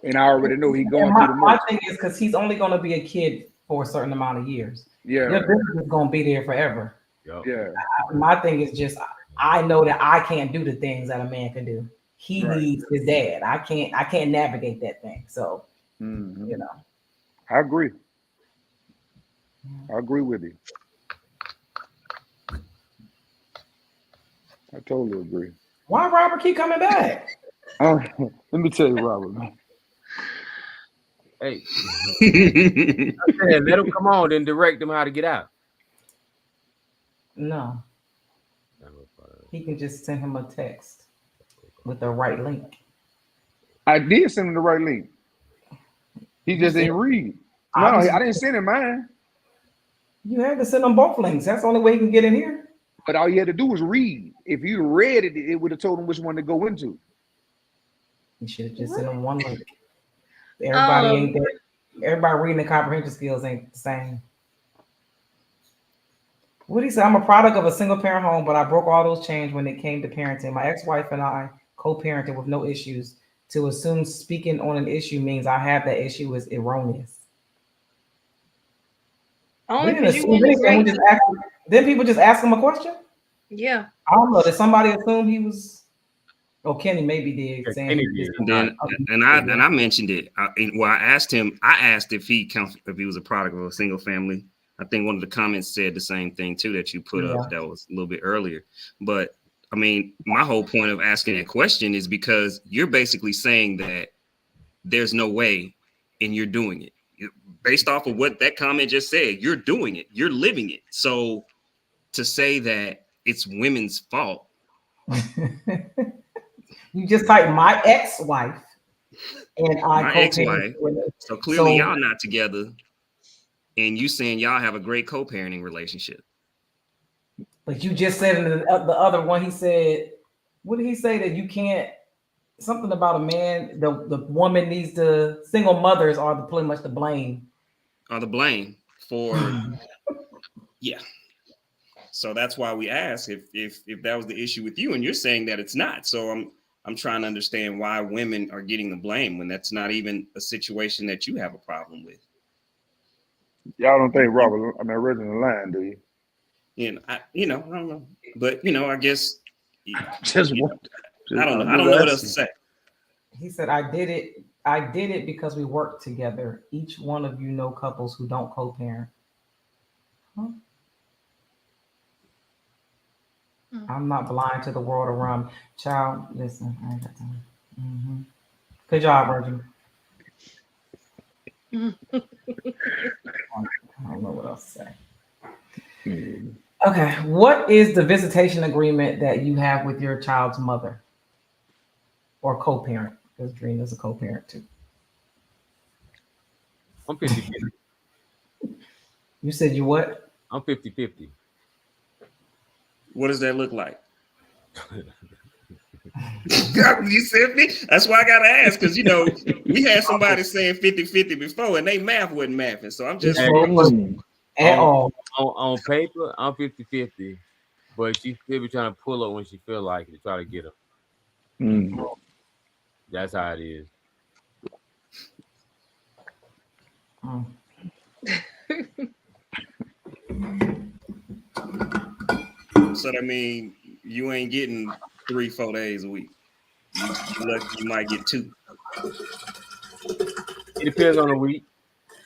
And I already know he going through the My most. thing is because he's only going to be a kid for a certain amount of years. Yeah. Your business is going to be there forever. Yeah. My thing is just I know that I can't do the things that a man can do. He needs his dad. I can't navigate that thing. So you know. I agree. I agree with you. I totally agree. Why Robert keep coming back? Let me tell you, Robert, man. Hey, I said, let him come on, then direct him how to get out. No. He can just send him a text with the right link. I did send him the right link. He just didn't read. No, I didn't send him mine. You had to send him both links. That's the only way he can get in here. But all you had to do was read. If you read it, it would have told him which one to go into. You should have just sent him one link. Everybody ain't there. Everybody reading the comprehension skills ain't the same. What he said, I'm a product of a single parent home, but I broke all those chains when it came to parenting. My ex-wife and I co-parented with no issues. To assume speaking on an issue means I have that issue is erroneous. Only Then because you wouldn't people just ask him a question? Yeah. I don't know. Did somebody assume he was? Oh, Kenny maybe did. Yeah, Saying Kenny he did. And then, and I mentioned it. I asked him. I asked if he was a product of a single family. I think one of the comments said the same thing too that you put up. That was a little bit earlier. But I mean, my whole point of asking that question is because you're basically saying that there's no way, and you're doing it. Based off of what that comment just said, you're doing it. You're living it. So to say that it's women's fault. You just type my ex-wife and I My ex-wife. So clearly y'all not together, and you saying y'all have a great co-parenting relationship. But you just said in the other one, he said, what did he say? That you can't, something about a man, the woman needs to, single mothers are pretty much the blame. Are the blame for, yeah. So that's why we asked if that was the issue with you, and you're saying that it's not. So I'm trying to understand why women are getting the blame when that's not even a situation that you have a problem with. Y'all don't think Robert, I mean, original line, do you? I don't know, but I guess Just I don't know. I don't know what else to say. He said, I did it because we work together. Each one of you know couples who don't co-parent. Huh? I'm not blind to the world around. Child, listen, I ain't got time. Mm-hmm. Good job, Virgin. I don't know what else to say. Okay, what is the visitation agreement that you have with your child's mother or co-parent? Because Dream is a co-parent too. I'm 50-50. You said you what? I'm 50-50. What does that look like? You said me? That's why I gotta ask, because we had somebody saying 50-50 before and they math wasn't mathing. So I'm just on paper, I'm 50-50, but she still be trying to pull up when she feel like it to try to get her. That's how it is. So that means you ain't getting 3-4 days a week. You might get 2. It depends on the week.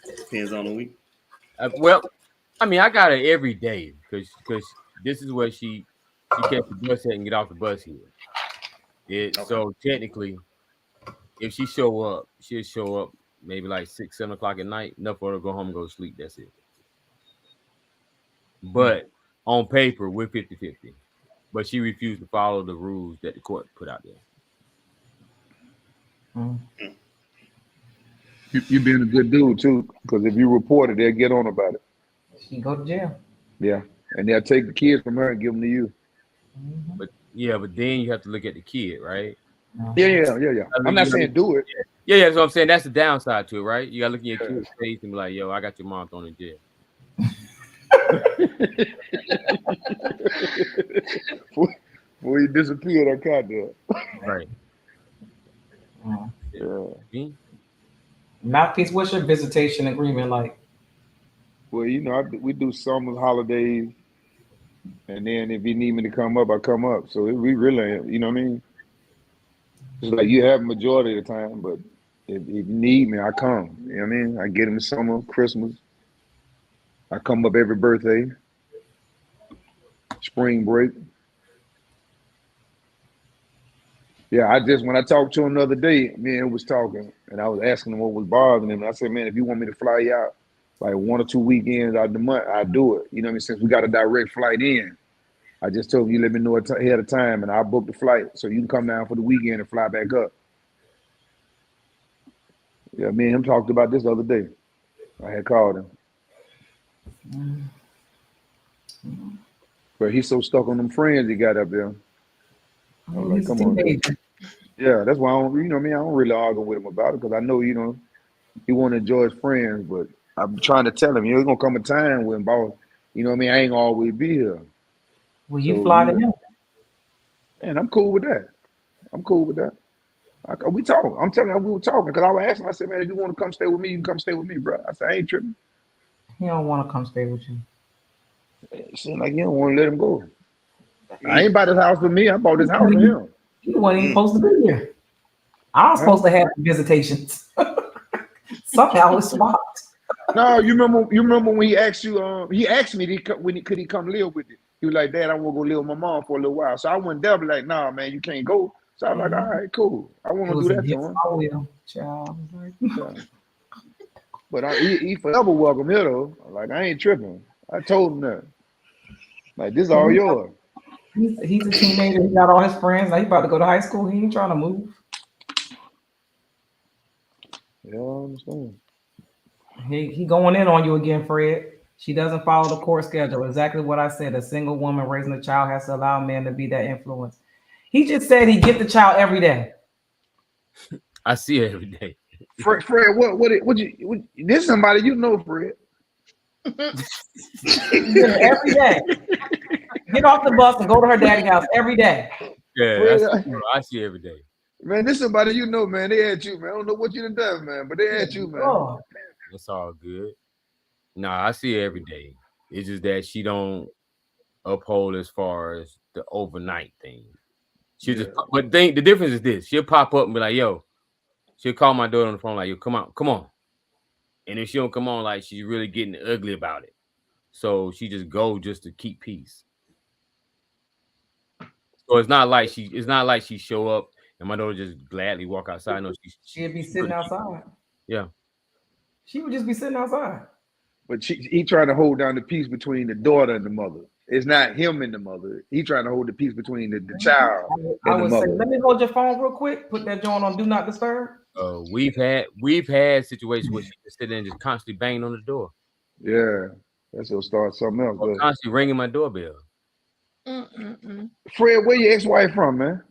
Depends on the week. Well, I mean, I got her every day because this is where she catch the bus at and get off the bus here. Okay. So technically, if she show up, she'll show up maybe like 6-7 o'clock at night. Enough for her to go home and go to sleep. That's it. But on paper, we're 50-50. But she refused to follow the rules that the court put out there. You being a good dude too, because if you report it, they'll get on about it. She go to jail. Yeah, and they'll take the kids from her and give them to you. But then you have to look at the kid, right? Yeah. I'm not saying do it. Yeah, that's what I'm saying. That's the downside to it, right? You gotta look at your kid's face and be like, "Yo, I got your mom thrown in jail." Before you disappear, that cat there. Right. Yeah. Mouthpiece, what's your visitation agreement like? Well, we do summer holidays, and then if you need me to come up, I come up. So we really, you know what I mean? It's like you have majority of the time, but if you need me, I come. You know what I mean? I get them summer, Christmas. I come up every birthday, spring break. Yeah, when I talked to him the other day, me and him was talking, and I was asking him what was bothering him. And I said, man, if you want me to fly you out like 1 or 2 weekends out of the month, I do it. You know what I mean? Since we got a direct flight in, I just told him you let me know ahead of time, and I'll book the flight so you can come down for the weekend and fly back up. Yeah, me and him talked about this the other day. I had called him. But he's so stuck on them friends he got up there. I was like, come on. Yeah, that's why I don't, I don't really argue with him about it because I know, he want to enjoy his friends, but I'm trying to tell him, there's going to come a time when, boss, I ain't gonna always be here. Will you fly to him? And I'm cool with that. We talk. I'm telling you, we were talking because I was asking. I said, man, if you want to come stay with me, you can come stay with me, bro. I said, I ain't tripping. He don't want to come stay with you. It seems like you don't want to let him go. I ain't bought this house for me. I bought this house for him. You wasn't even supposed to be here. I was supposed to have visitations. Somehow it's smart. No, you remember when he asked you? He asked me could he come live with you? He was like, Dad, I want to go live with my mom for a little while. So I went there, be like, nah, man, you can't go. So I was like, all right, cool. I want to do that to him. I will, child. Yeah. But he forever welcome here though. Like I ain't tripping. I told him that. Like this is all yours. He's a teenager. He got all his friends. Like he about to go to high school. He ain't trying to move. Yeah, I understand. He going in on you again, Fred. She doesn't follow the court schedule. Exactly what I said. A single woman raising a child has to allow a man to be that influence. He just said he get the child every day. I see it every day. Fred, what you this is somebody you know, Fred. Every day. Get off the bus and go to her daddy's house every day. Yeah, I see it every day. Man, this is somebody you know, man. They at you, man. I don't know what you done, man, but they at you, man. Oh. It's all good. Nah, I see it every day. It's just that she don't uphold as far as the overnight thing. She just, but the difference is this: she'll pop up and be like, "Yo," she'll call my daughter on the phone like, "Yo, come on," and if she don't come on, like she's really getting ugly about it. So she just go just to keep peace. So it's not like she show up and my daughter just gladly walk outside. No, she'd be sitting outside. Yeah, she would just be sitting outside. But he trying to hold down the peace between the daughter and the mother. It's not him and the mother. He trying to hold the peace between the child and the mother. Say, let me hold your phone real quick. Put that joint on Do Not Disturb. We've had situations where she just sit there and just constantly banging on the door. Yeah, that's gonna start something else. Or constantly ringing my doorbell. Fred, where your ex-wife from, man?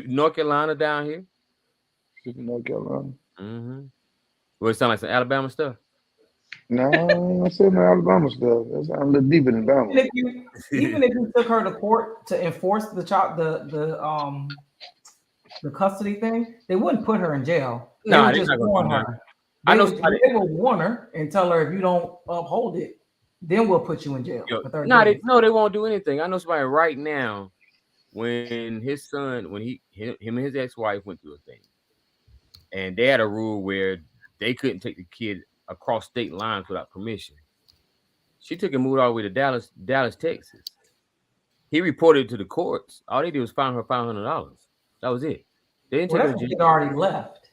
North Carolina down here. She's from North Carolina. Mm-hmm. Well, it sound like some Alabama stuff. No, I said no Alabama stuff. That's a little deeper than Alabama. Even if you took her to court to enforce the custody thing, they wouldn't put her in jail. They would just warn her. They will warn her and tell her if you don't uphold it, then we'll put you in jail. They won't do anything. I know somebody right now when his son, him and his ex-wife went through a thing, and they had a rule where they couldn't take the kid across state lines without permission. She took and moved all the way to Dallas, Texas. He reported to the courts. All they did was fine her $500. That was it. They didn't take her to jail. Already left.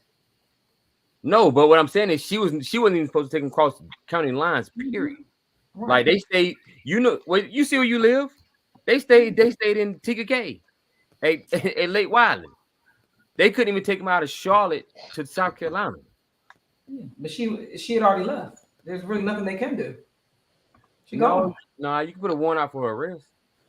No, but what I'm saying is she wasn't even supposed to take them across county lines. Period. Right. Like they stayed. You see where you live? They stayed in TKK, at Lake Wylie. They couldn't even take them out of Charlotte to South Carolina. Yeah, but she had already left. There's really nothing they can do. She gone. No, you can put a warrant out for her arrest.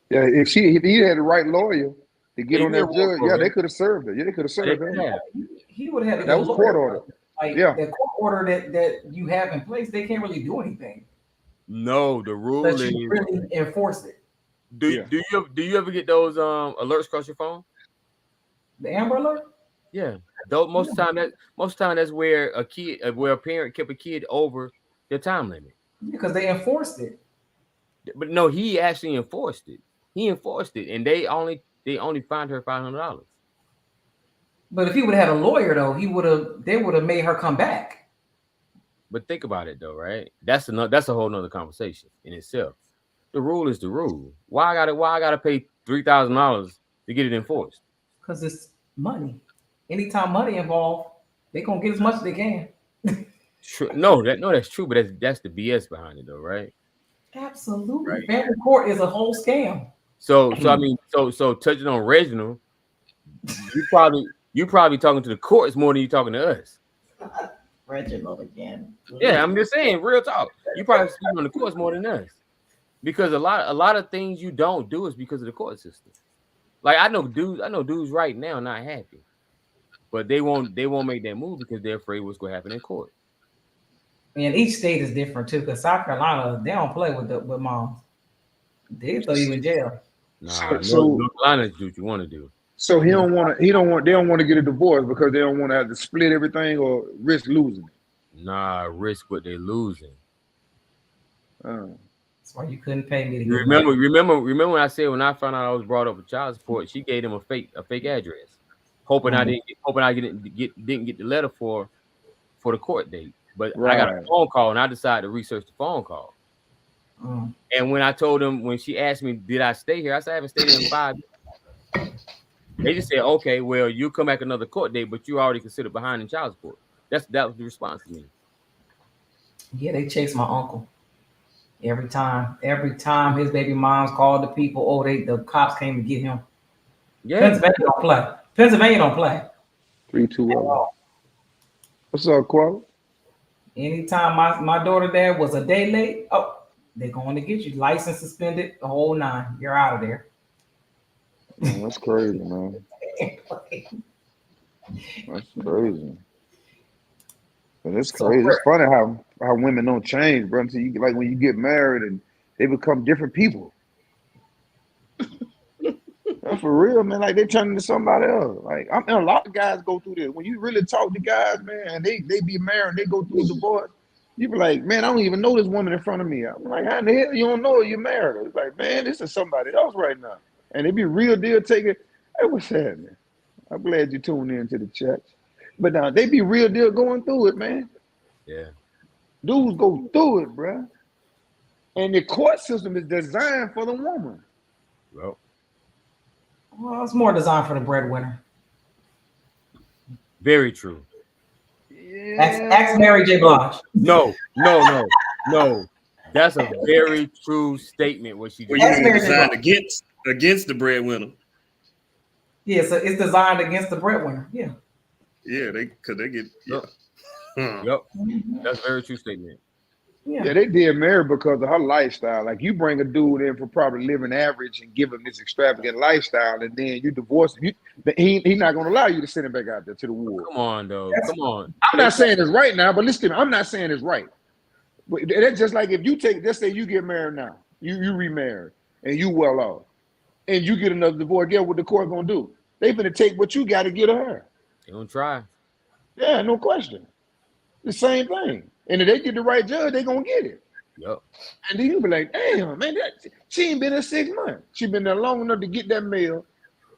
Yeah, if he had the right lawyer to get on that judge, they could have served her. Yeah, they could have served her. He would have had to that was court order. Like the court order that you have in place, they can't really do anything. No, the rule is really enforce it. Do you ever get those alerts across your phone? The Amber Alert? Yeah. Though most of the time that's where a parent kept a kid over their time limit. Because they enforced it. But no, he actually enforced it. He enforced it, and they only fined her $500. But if he would have had a lawyer, though, they would have made her come back. But think about it, though, right? That's a whole nother conversation in itself. The rule is the rule. Why I gotta pay $3,000 to get it enforced? Because it's money. Anytime money involved, they gonna get as much as they can. True. No, that's true, but that's the BS behind it, though, right? Absolutely. Right. Family court is a whole scam. So touching on Reginald, you probably talking to the courts more than you talking to us. Reginald again. Yeah, I'm just saying, real talk. You probably speaking on the courts more than us, because a lot of things you don't do is because of the court system. Like I know dudes right now not happy, but they won't make that move because they're afraid what's going to happen in court. And each state is different too, because South Carolina, they don't play with moms. They throw you in jail. North Carolina is what you want to do. So they don't want to get a divorce because they don't want to have to split everything or risk losing. Nah, risk what they're losing. That's why you couldn't pay me to You get married. remember when I said when I found out I was brought up with child support, she gave them a fake address, hoping I didn't get the letter for the court date. But I got a Right. phone call and I decided to research the phone call. Mm. And when I told them, when she asked me, did I stay here? I said I haven't stayed here in 5 years. They just said, okay, well, you come back another court date, but you already considered behind in child support. That was the response to me. Yeah, they chased my uncle every time. Every time his baby moms called the people, oh, the cops came to get him. Yeah. Pennsylvania don't play. Pennsylvania don't play. 3-2-0. What's up, Quavo? Anytime my daughter there was a day late, oh, they're going to get you. License suspended, the whole 9. You're out of there. Man, that's crazy, man. That's crazy. But it's So crazy. It's funny how women don't change, bro. Until you like when you get married and they become different people. That's for real, man. Like they turn into somebody else. Like a lot of guys go through this. When you really talk to guys, man, and they be married, they go through a divorce. You be like, man, I don't even know this woman in front of me. I'm like, how in the hell you don't know her? You married her? It's like, man, this is somebody else right now. And they be real deal taking. Hey, what's happening? I'm glad you tuned in to the church. But now they be real deal going through it, man. Yeah. Dudes go through it, bro. And the court system is designed for the woman. Well, it's more designed for the breadwinner. Very true. Ask Mary J. Blige. No. That's a very true statement. What she Well, did. you mean designed against the breadwinner? Yeah, so it's designed against the breadwinner. Yeah. Yeah, they get. Yeah. Yep. That's a very true statement. Yeah. They did marry because of her lifestyle. Like you bring a dude in for probably living average and give him this extravagant lifestyle, and then you divorce him. He's not going to allow you to send him back out there to the war. Come on, though. Come on. I'm not saying it's right now, but listen to me. I'm not saying it's right. But that's just like if you take, let's say you get married now, you remarry, and you well off, and you get another divorce. Guess what the court gonna do? They gonna take what you got to get her. They gonna try. Yeah, no question. The same thing. And if they get the right judge, they gonna get it. Yep. And then you be like, damn, man, she ain't been there 6 months. She been there long enough to get that mail,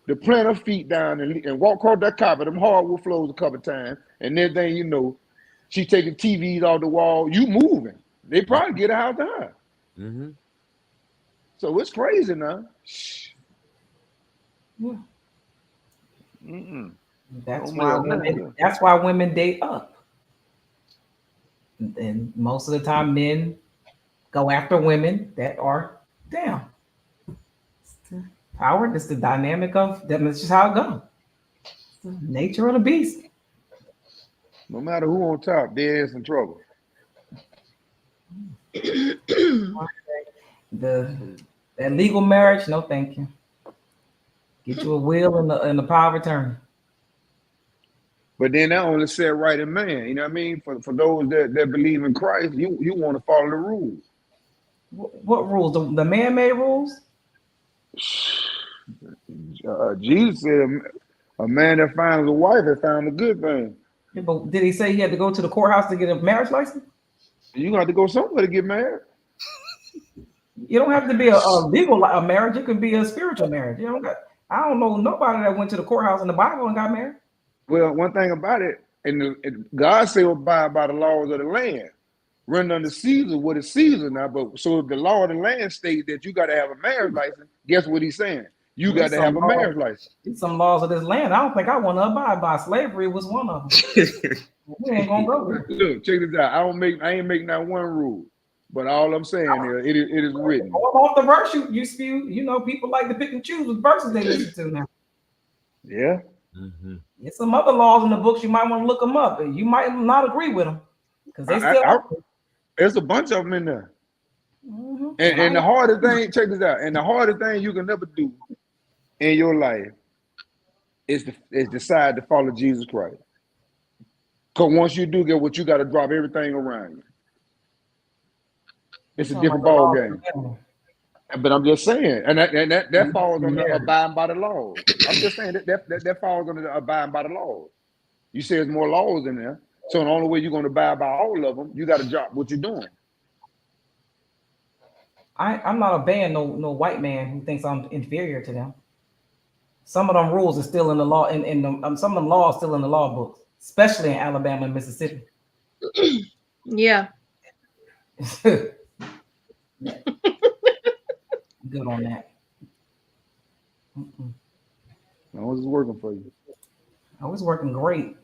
to plant her feet down and walk across that carpet, them hardwood floors a couple times, and then thing you know, she taking TVs off the wall. You moving. They probably get a house to her. Mm-hmm. So it's crazy now. Yeah. Mm-mm. That's Oh, why man. women. That's why women date up. And most of the time, men go after women that are down. It's the power. It's the dynamic of them. It's just how it goes. It's the nature of the beast. No matter who on top, they're in some trouble. That legal marriage, no thank you. Get you a will and the power of attorney. But then that only said right in man. You know what I mean? For those that believe in Christ, you want to follow the rules. What rules? The man-made rules? Jesus said a man that finds a wife has found a good thing. Yeah, but did he say he had to go to the courthouse to get a marriage license? You have to go somewhere to get married. You don't have to be a legal marriage. It could be a spiritual marriage. I don't know nobody that went to the courthouse in the Bible and got married. Well, one thing about it, and God said abide by the laws of the land. Run under Caesar what is Caesar now. But so if the law of the land states that you got to have a marriage license, guess what he's saying? You got to have a marriage license. Some laws of this land. I don't think I want to abide by. Slavery was one of them. We ain't gonna go there. Look, check this out. I ain't making that one rule. But all I'm saying is it is written. Going off the verse you spew, people like to pick and choose what verses they listen to now. Yeah. Mm-hmm. There's some other laws in the books you might want to look them up, and you might not agree with them because they still. There's a bunch of them in there. Mm-hmm. And the hardest thing, check this out. And the hardest thing you can never do in your life is decide to follow Jesus Christ. Because once you do get what you got to drop everything around you. It's a different ball game. But I'm just saying, and that falls under abiding by the laws. I'm just saying that falls under abiding by the laws. You say there's more laws in there, so the only way you're going to abide by all of them, you got to drop what you're doing. I'm not obeying no white man who thinks I'm inferior to them. Some of them rules are still in the law, in the some of the laws still in the law books, especially in Alabama and Mississippi. Yeah. Good on that. I was just working for you. I was working great.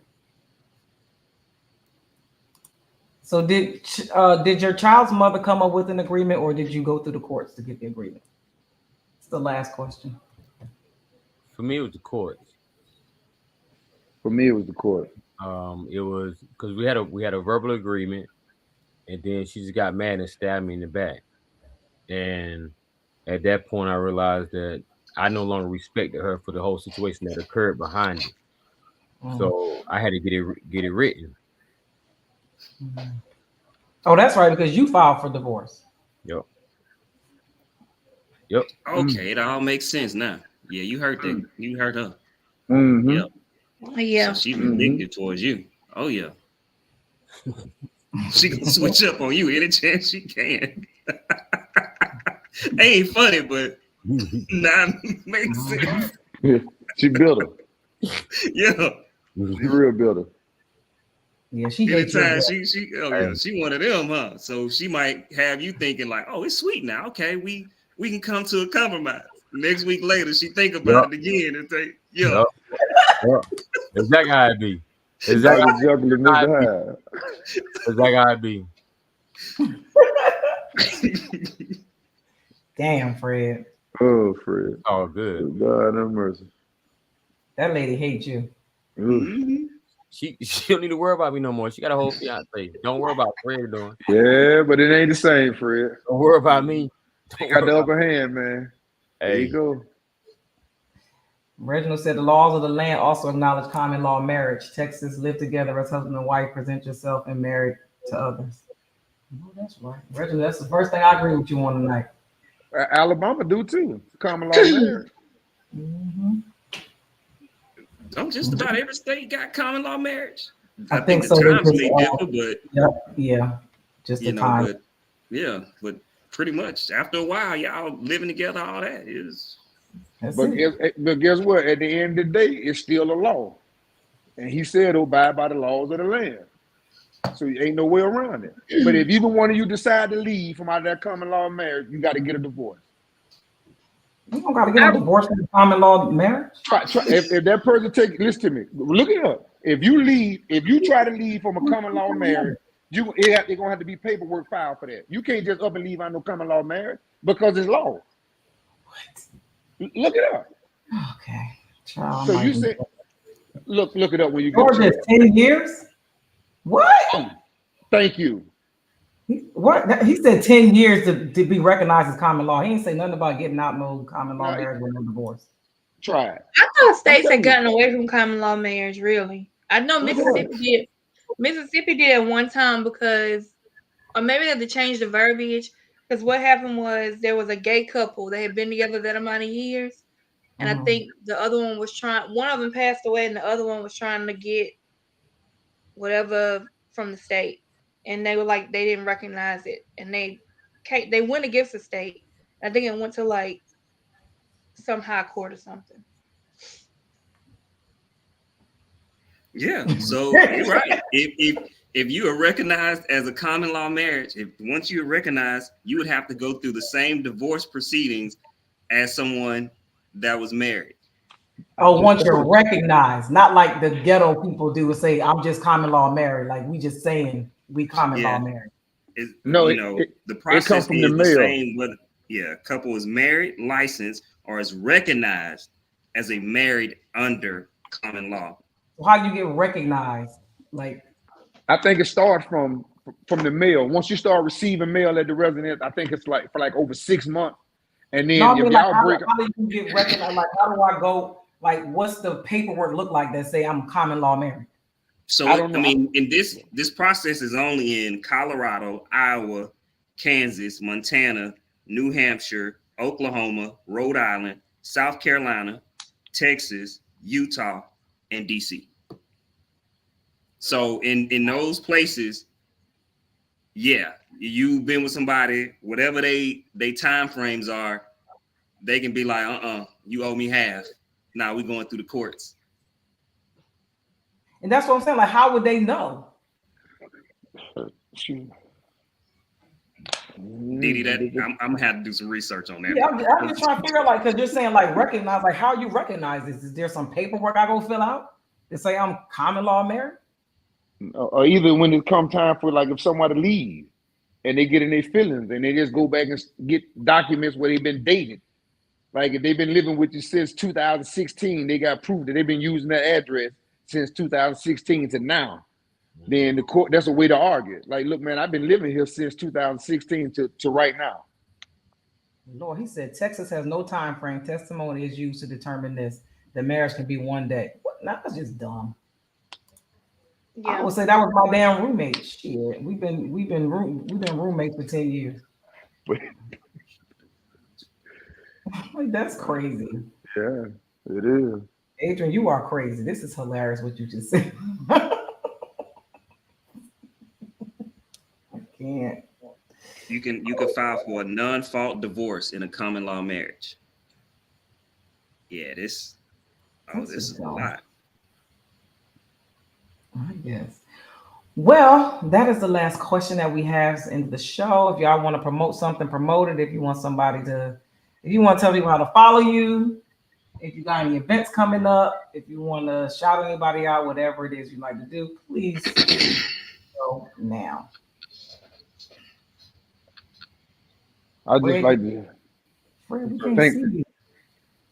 So did your child's mother come up with an agreement, or did you go through the courts to get the agreement? It's the last question. For me, it was the courts. For me, it was the court. It was because we had a verbal agreement, and then she just got mad and stabbed me in the back. And at that point, I realized that I no longer respected her for the whole situation that occurred behind it. So I had to get it written. Oh, that's right, because you filed for divorce. Yep. Okay, it all makes sense now. Yeah, you heard that. You heard her. Mm-hmm. Yep. Yeah. So she vindictive towards you. Oh yeah. She gonna switch up on you any chance she can. Ain't funny, but nah, makes sense. She built her. Yeah. She real built her. Yeah, she hates you. Anytime she one of them, huh? So she might have you thinking like, oh, it's sweet now. Okay, we can come to a compromise. Next week later, she think about it again and think, yeah. Exactly how it be. Exactly how it be. Damn, Fred. Oh, Fred. Oh, good. God have mercy. That lady hates you. Mm-hmm. She don't need to worry about me no more. She got a whole fiance. Don't worry about Fred doing. Yeah, but it ain't the same, Fred. Don't worry about me. You got the upper hand, man. There you go. Reginald said the laws of the land also acknowledge common law marriage. Texas, live together as husband and wife, present yourself and married to others. Oh, that's right. Reginald, that's the first thing I agree with you on tonight. Alabama do too. Common law marriage. Mm-hmm. Just about every state got common law marriage. I think the so. times may differ, but yeah, just the time. But pretty much after a while, y'all living together, all that is. But guess what? At the end of the day, it's still a law, and he said abide by the laws of the land. So ain't no way around it. But if either one of you decide to leave from out of that common law marriage, you got to get a divorce. You don't got to get a divorce from the common law marriage. Try. If that person listen to me, look it up. If you try to leave from a common law marriage, it's gonna have to be paperwork filed for that. You can't just up and leave out no common law marriage because it's law. What? Look it up. Okay. Child, so you said, look it up when you get it. 10 years? What? Thank you. What? He said 10 years to be recognized as common law. He didn't say nothing about getting out no common law marriage with no divorce. Try it. I thought states had gotten away from common law marriage, really. I know Mississippi did. Mississippi did at one time because, or maybe they had to change the verbiage, because what happened was there was a gay couple. They had been together that amount of years. And I think the other one was one of them passed away and the other one was trying to get whatever from the state. And they were like, they didn't recognize it. And they went against the state. I think it went to like some high court or something. Yeah, so you're right. If you are recognized as a common law marriage, once you're recognized, you would have to go through the same divorce proceedings as someone that was married. Oh, once you're recognized, not like the ghetto people do say, I'm just common law married. Like we just saying we common law married. The process is the same whether a couple is married, licensed, or is recognized as a married under common law. So how do you get recognized? Like, I think it starts from the mail. Once you start receiving mail at the residence, I think it's like for like over 6 months. And then how do you get recognized? Like, how do I go? Like, what's the paperwork look like that say I'm common law married? So I mean, in this process is only in Colorado, Iowa, Kansas, Montana, New Hampshire, Oklahoma, Rhode Island, South Carolina, Texas, Utah, and DC. So in those places, yeah, you've been with somebody, whatever they time frames are, they can be like, you owe me half. Now we going through the courts. And that's what I'm saying. Like, how would they know? Shoot. Didi, I'm gonna have to do some research on that. Yeah, I'm just trying to figure out, like, because you're saying like recognize, like, how you recognize this? Is there some paperwork I go fill out to say I'm common law married? Or either when it come time for, like, if somebody leave and they get in their feelings and they just go back and get documents where they've been dated. Like, if they've been living with you since 2016, they got proof that they've been using that address since 2016 to now. Then the court, that's a way to argue. Like, look, man, I've been living here since 2016 to right now. Lord, he said Texas has no time frame. Testimony is used to determine this. The marriage can be one day. What? Nah, that's just dumb. I Yeah. would say that was my damn roommate. Shit, we've been roommates for 10 years. Like, that's crazy. Yeah, it is. Adrian, you are crazy. This is hilarious what you just said. I can't. You can file for a non-fault divorce in a common law marriage. Yeah, this is a lot. I guess. Well, that is the last question that we have in the show. If y'all want to promote something, promote it. If you want if you want to tell people how to follow you, if you got any events coming up, if you want to shout anybody out, whatever it is you like to do, please go now. I just Fred, like to Fred, we can't see you.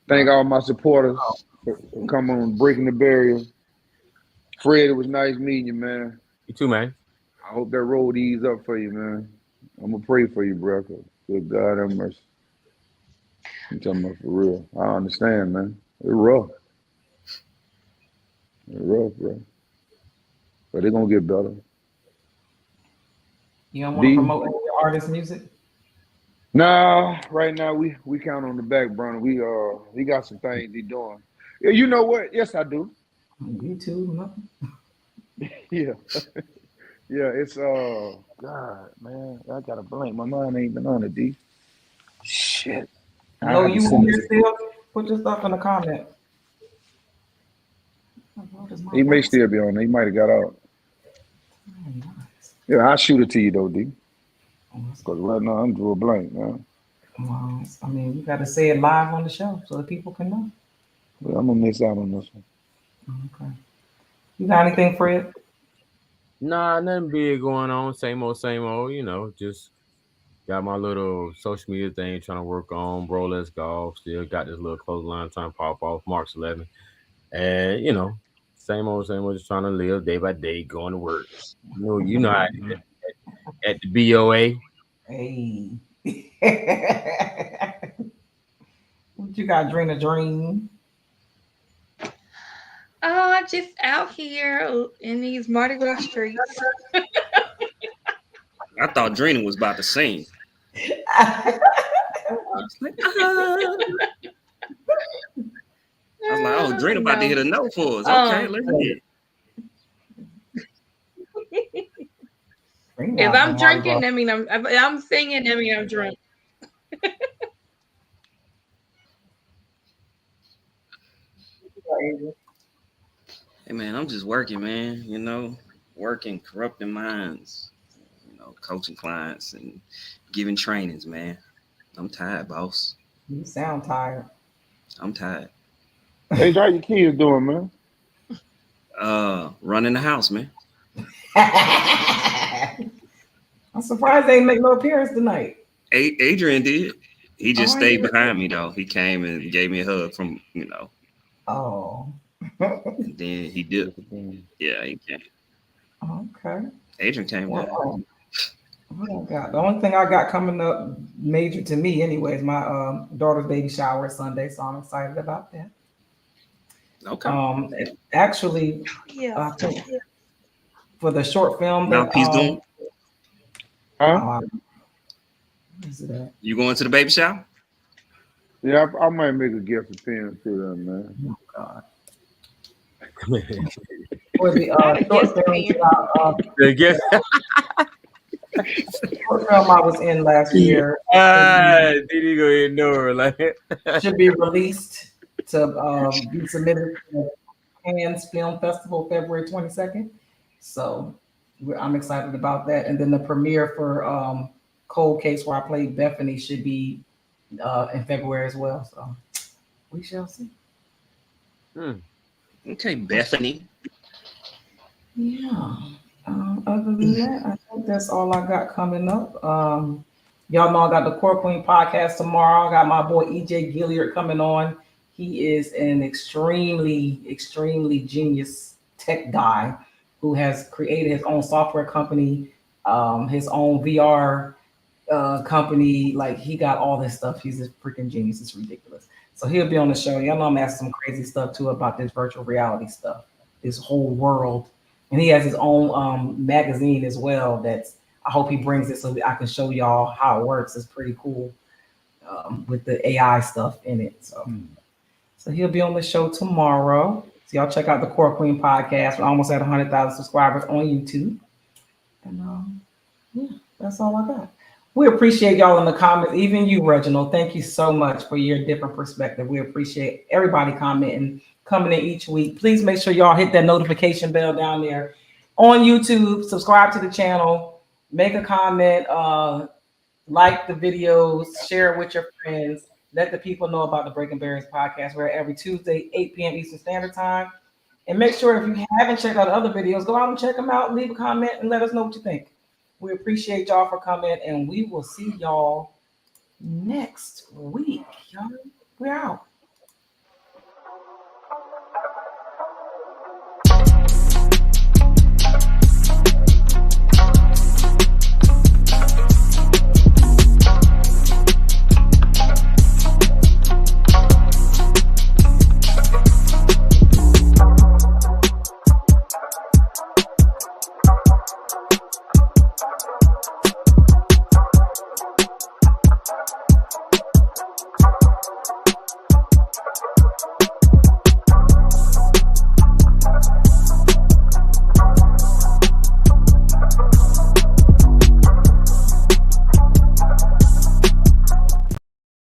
thank all my supporters for coming on Breaking the Barrier. Fred, it was nice meeting you, man. You too, man. I hope that road ease up for you, man. I'm gonna pray for you, bro. Good God have mercy. I'm talking about for real. I understand, man. It's rough. It's rough, bro. But it's gonna get better. You don't want to promote any artist music? No, right now we count on the back burner. We got some things he doing. Yeah, you know what? Yes, I do. YouTube, nothing. Yeah. Yeah, it's God, man. I got a blank. My mind ain't been on it, D. Shit. No, you here still? Put your stuff in the comment. He may still be on it. He might have got out. Yeah, I'll shoot it to you though, D. Because right now I'm drew a blank, man. Well, I mean, you got to say it live on the show so that people can know. But I'm gonna miss out on this one. Okay. You got anything, Fred? Nah, nothing big going on. Same old, you know, just got my little social media thing trying to work on. Bro, let's golf. Still got this little clothesline trying to pop off March 11th. And, you know, same old, just trying to live day by day, going to work. You know how I did at the BOA. Hey. What you got, Dream? Oh, just out here in these Mardi Gras streets. I thought Drina was about to sing. I was like, oh, Drina about to hit a note for us. Okay, let's hear it. If I'm drinking, I mean I'm singing, I mean I'm drunk. Hey man, I'm just working, man. You know, working, corrupting minds. You know, coaching clients and giving trainings, man. I'm tired, boss. You sound tired. I'm tired. Hey, how your kids doing, man? Running the house, man. I'm surprised they didn't make no appearance tonight. Adrian did. He just stayed behind me though. He came and gave me a hug from, you know. Oh. And then he did. Yeah, he came. Okay. Adrian came back. Oh God. The only thing I got coming up major to me anyway is my daughter's baby shower Sunday, so I'm excited about that. Okay. Actually, Yeah. for the short film Now that he's doing. Huh? Is it that? You going to the baby shower? Yeah, I might make a guest appearance to them, man. Oh God. For the short film, I guess. Short film I was in last year Did he go ignore like should be released to be submitted to the Cannes Film Festival February 22nd. So I'm excited about that. And then the premiere for Cold Case, where I played Bethany, should be in February as well. So we shall see. Okay, Bethany. Yeah. Other than that, I think that's all I got coming up. Y'all know I got the Core Queen podcast tomorrow. I got my boy EJ Gilliard coming on. He is an extremely, extremely genius tech guy who has created his own software company, his own VR company. Like, he got all this stuff. He's a freaking genius. It's ridiculous. So he'll be on the show. Y'all know I'm asking some crazy stuff too about this virtual reality stuff, this whole world. And he has his own magazine as well. I hope he brings it so that I can show y'all how it works. It's pretty cool with the AI stuff in it. So he'll be on the show tomorrow. So y'all check out the Core Queen podcast. We're almost at 100,000 subscribers on YouTube. And yeah, that's all I got. We appreciate y'all in the comments. Even you, Reginald. Thank you so much for your different perspective. We appreciate everybody commenting, coming in each week. Please make sure y'all hit that notification bell down there on YouTube. Subscribe to the channel. Make a comment. Like the videos. Share it with your friends. Let the people know about the Breaking Barriers podcast. We're every Tuesday, 8 p.m. Eastern Standard Time. And make sure if you haven't checked out other videos, go out and check them out. Leave a comment and let us know what you think. We appreciate y'all for coming, and we will see y'all next week. Y'all, we're out.